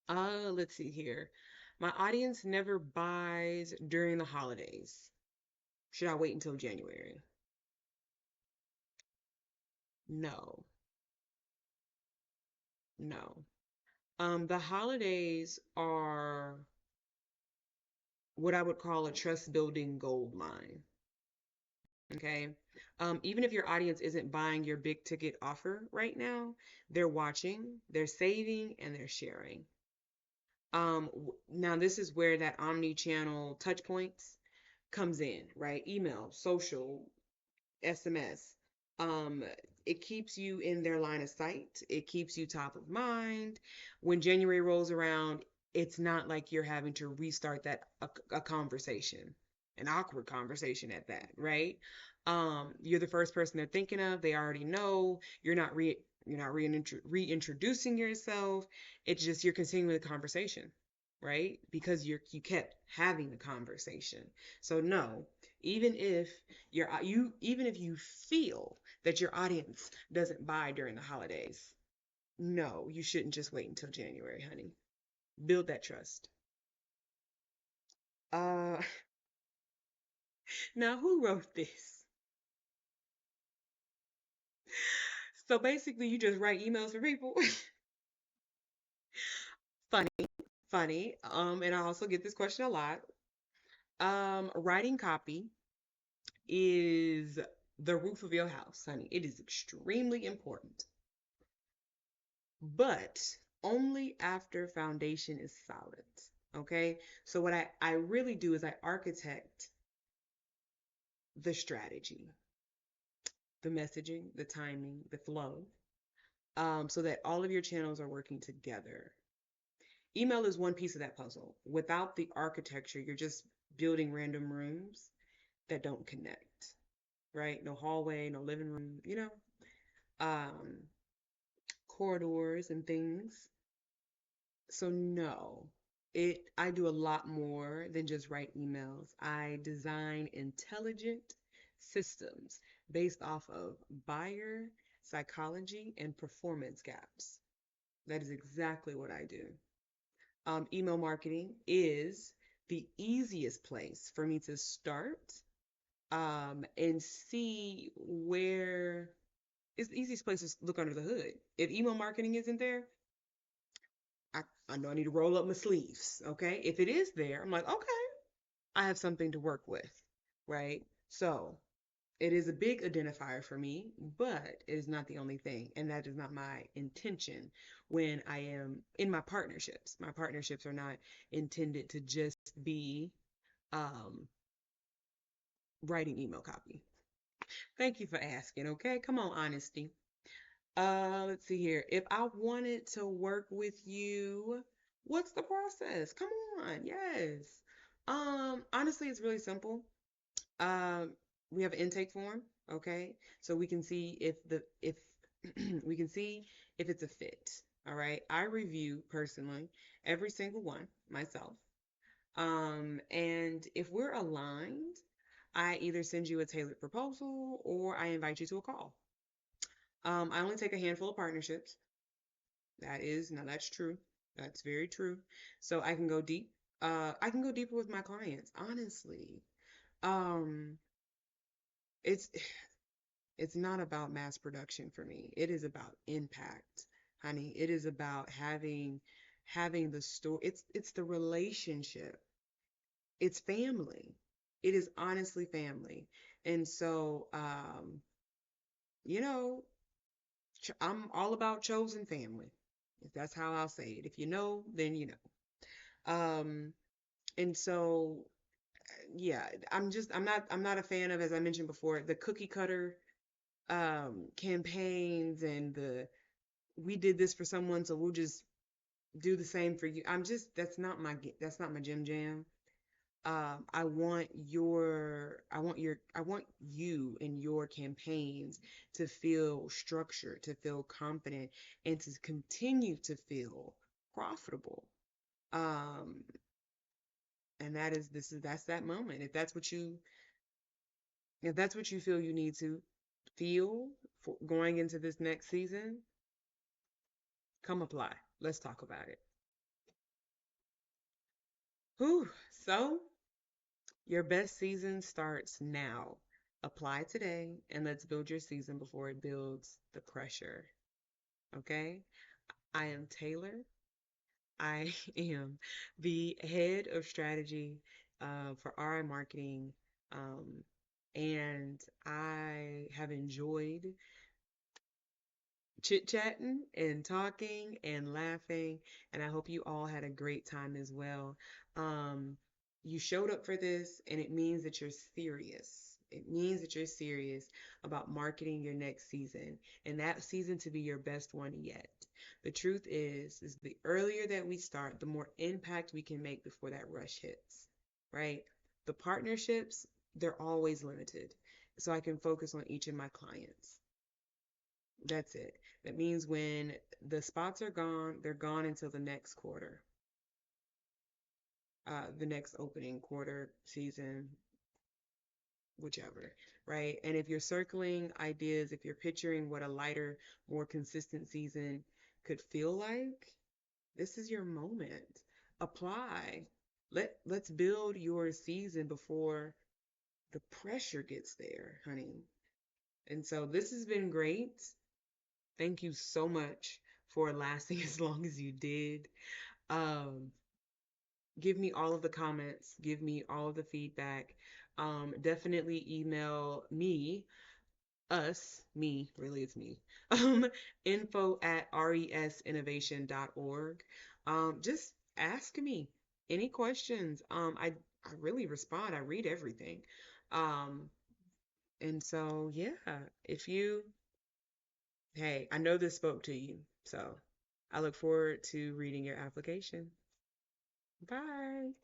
Let's see here. My audience never buys during the holidays. Should I wait until January? No, no. The holidays are what I would call a trust building gold mine. Okay. Even if your audience isn't buying your big ticket offer right now, they're watching, they're saving, and they're sharing. Now this is where that omni-channel touch points comes in, right? Email, social, SMS. Um, it keeps you in their line of sight. It keeps you top of mind. When January rolls around, it's not like you're having to restart a conversation, an awkward conversation at that, right? You're the first person they're thinking of. They already know. You're not reintroducing yourself. It's just you're continuing the conversation, right? Because you kept having the conversation. So no, even if even if you feel that your audience doesn't buy during the holidays, no, you shouldn't just wait until January, honey. Build that trust. Uh, now who wrote this? So basically, you just write emails for people. Funny, funny. And I also get this question a lot. Writing copy is the roof of your house, honey. It is extremely important, but only after foundation is solid. Okay. So what I really do is I architect the strategy, the messaging, the timing, the flow, so that all of your channels are working together. Email is one piece of that puzzle. Without the architecture, you're just building random rooms that don't connect, right? No hallway, no living room, um, corridors and things. So no, I do a lot more than just write emails. I design intelligent systems based off of buyer psychology and performance gaps. That is exactly what I do. Email marketing is the easiest place for me to start and see where it's the easiest place to look under the hood. If email marketing isn't there, I know I need to roll up my sleeves. Okay. If it is there, I'm like, okay, I have something to work with. Right. So It is a big identifier for me, but it is not the only thing. And that is not my intention when I am in my partnerships. My partnerships are not intended to just be um, writing email copy. Thank you for asking, okay? Come on, honesty. Let's see here. If I wanted to work with you, what's the process? Come on, yes. Honestly, it's really simple. Um, we have an intake form, okay? So we can see if we can see if it's a fit. All right. I review personally every single one myself. And if we're aligned, I either send you a tailored proposal or I invite you to a call. I only take a handful of partnerships. Now that's true. That's very true. So I can go deep. I can go deeper with my clients, honestly. Um, it's it's not about mass production for me. It is about impact, honey. It is about having the story. It's the relationship. It's family. It is honestly family. And so you know, I'm all about chosen family. If that's how I'll say it. If you know, then you know. And so yeah, I'm not a fan of, as I mentioned before, the cookie cutter campaigns and the we did this for someone, so we'll just do the same for you. That's not my jam jam. I want you and your campaigns to feel structured, to feel confident, and to continue to feel profitable. Um, and that's that moment. If that's what you feel you need to feel for going into this next season, come apply. Let's talk about it. Whew. So your best season starts now. Apply today and let's build your season before it builds the pressure. Okay? I am Taylor. I am the head of strategy for RI marketing. Um, and I have enjoyed chit-chatting and talking and laughing, and I hope you all had a great time as well. Um, you showed up for this, and it means that you're serious. It means that you're serious about marketing your next season, and that season to be your best one yet. The truth is the earlier that we start, the more impact we can make before that rush hits, right? The partnerships, they're always limited, so I can focus on each of my clients. That's it. That means when the spots are gone, they're gone until the next quarter, the next opening quarter, season, whichever, right? And if you're circling ideas, if you're picturing what a lighter, more consistent season could feel like, this is your moment. Apply. Let's build your season before the pressure gets there, honey. And so this has been great. Thank you so much for lasting as long as you did. Um, give me all of the comments, give me all of the feedback. Definitely email me, really, it's me, info at resinnovation.org. Just ask me any questions. I really respond, I read everything. Um, and so, yeah, if you Hey, I know this spoke to you, so I look forward to reading your application. Bye.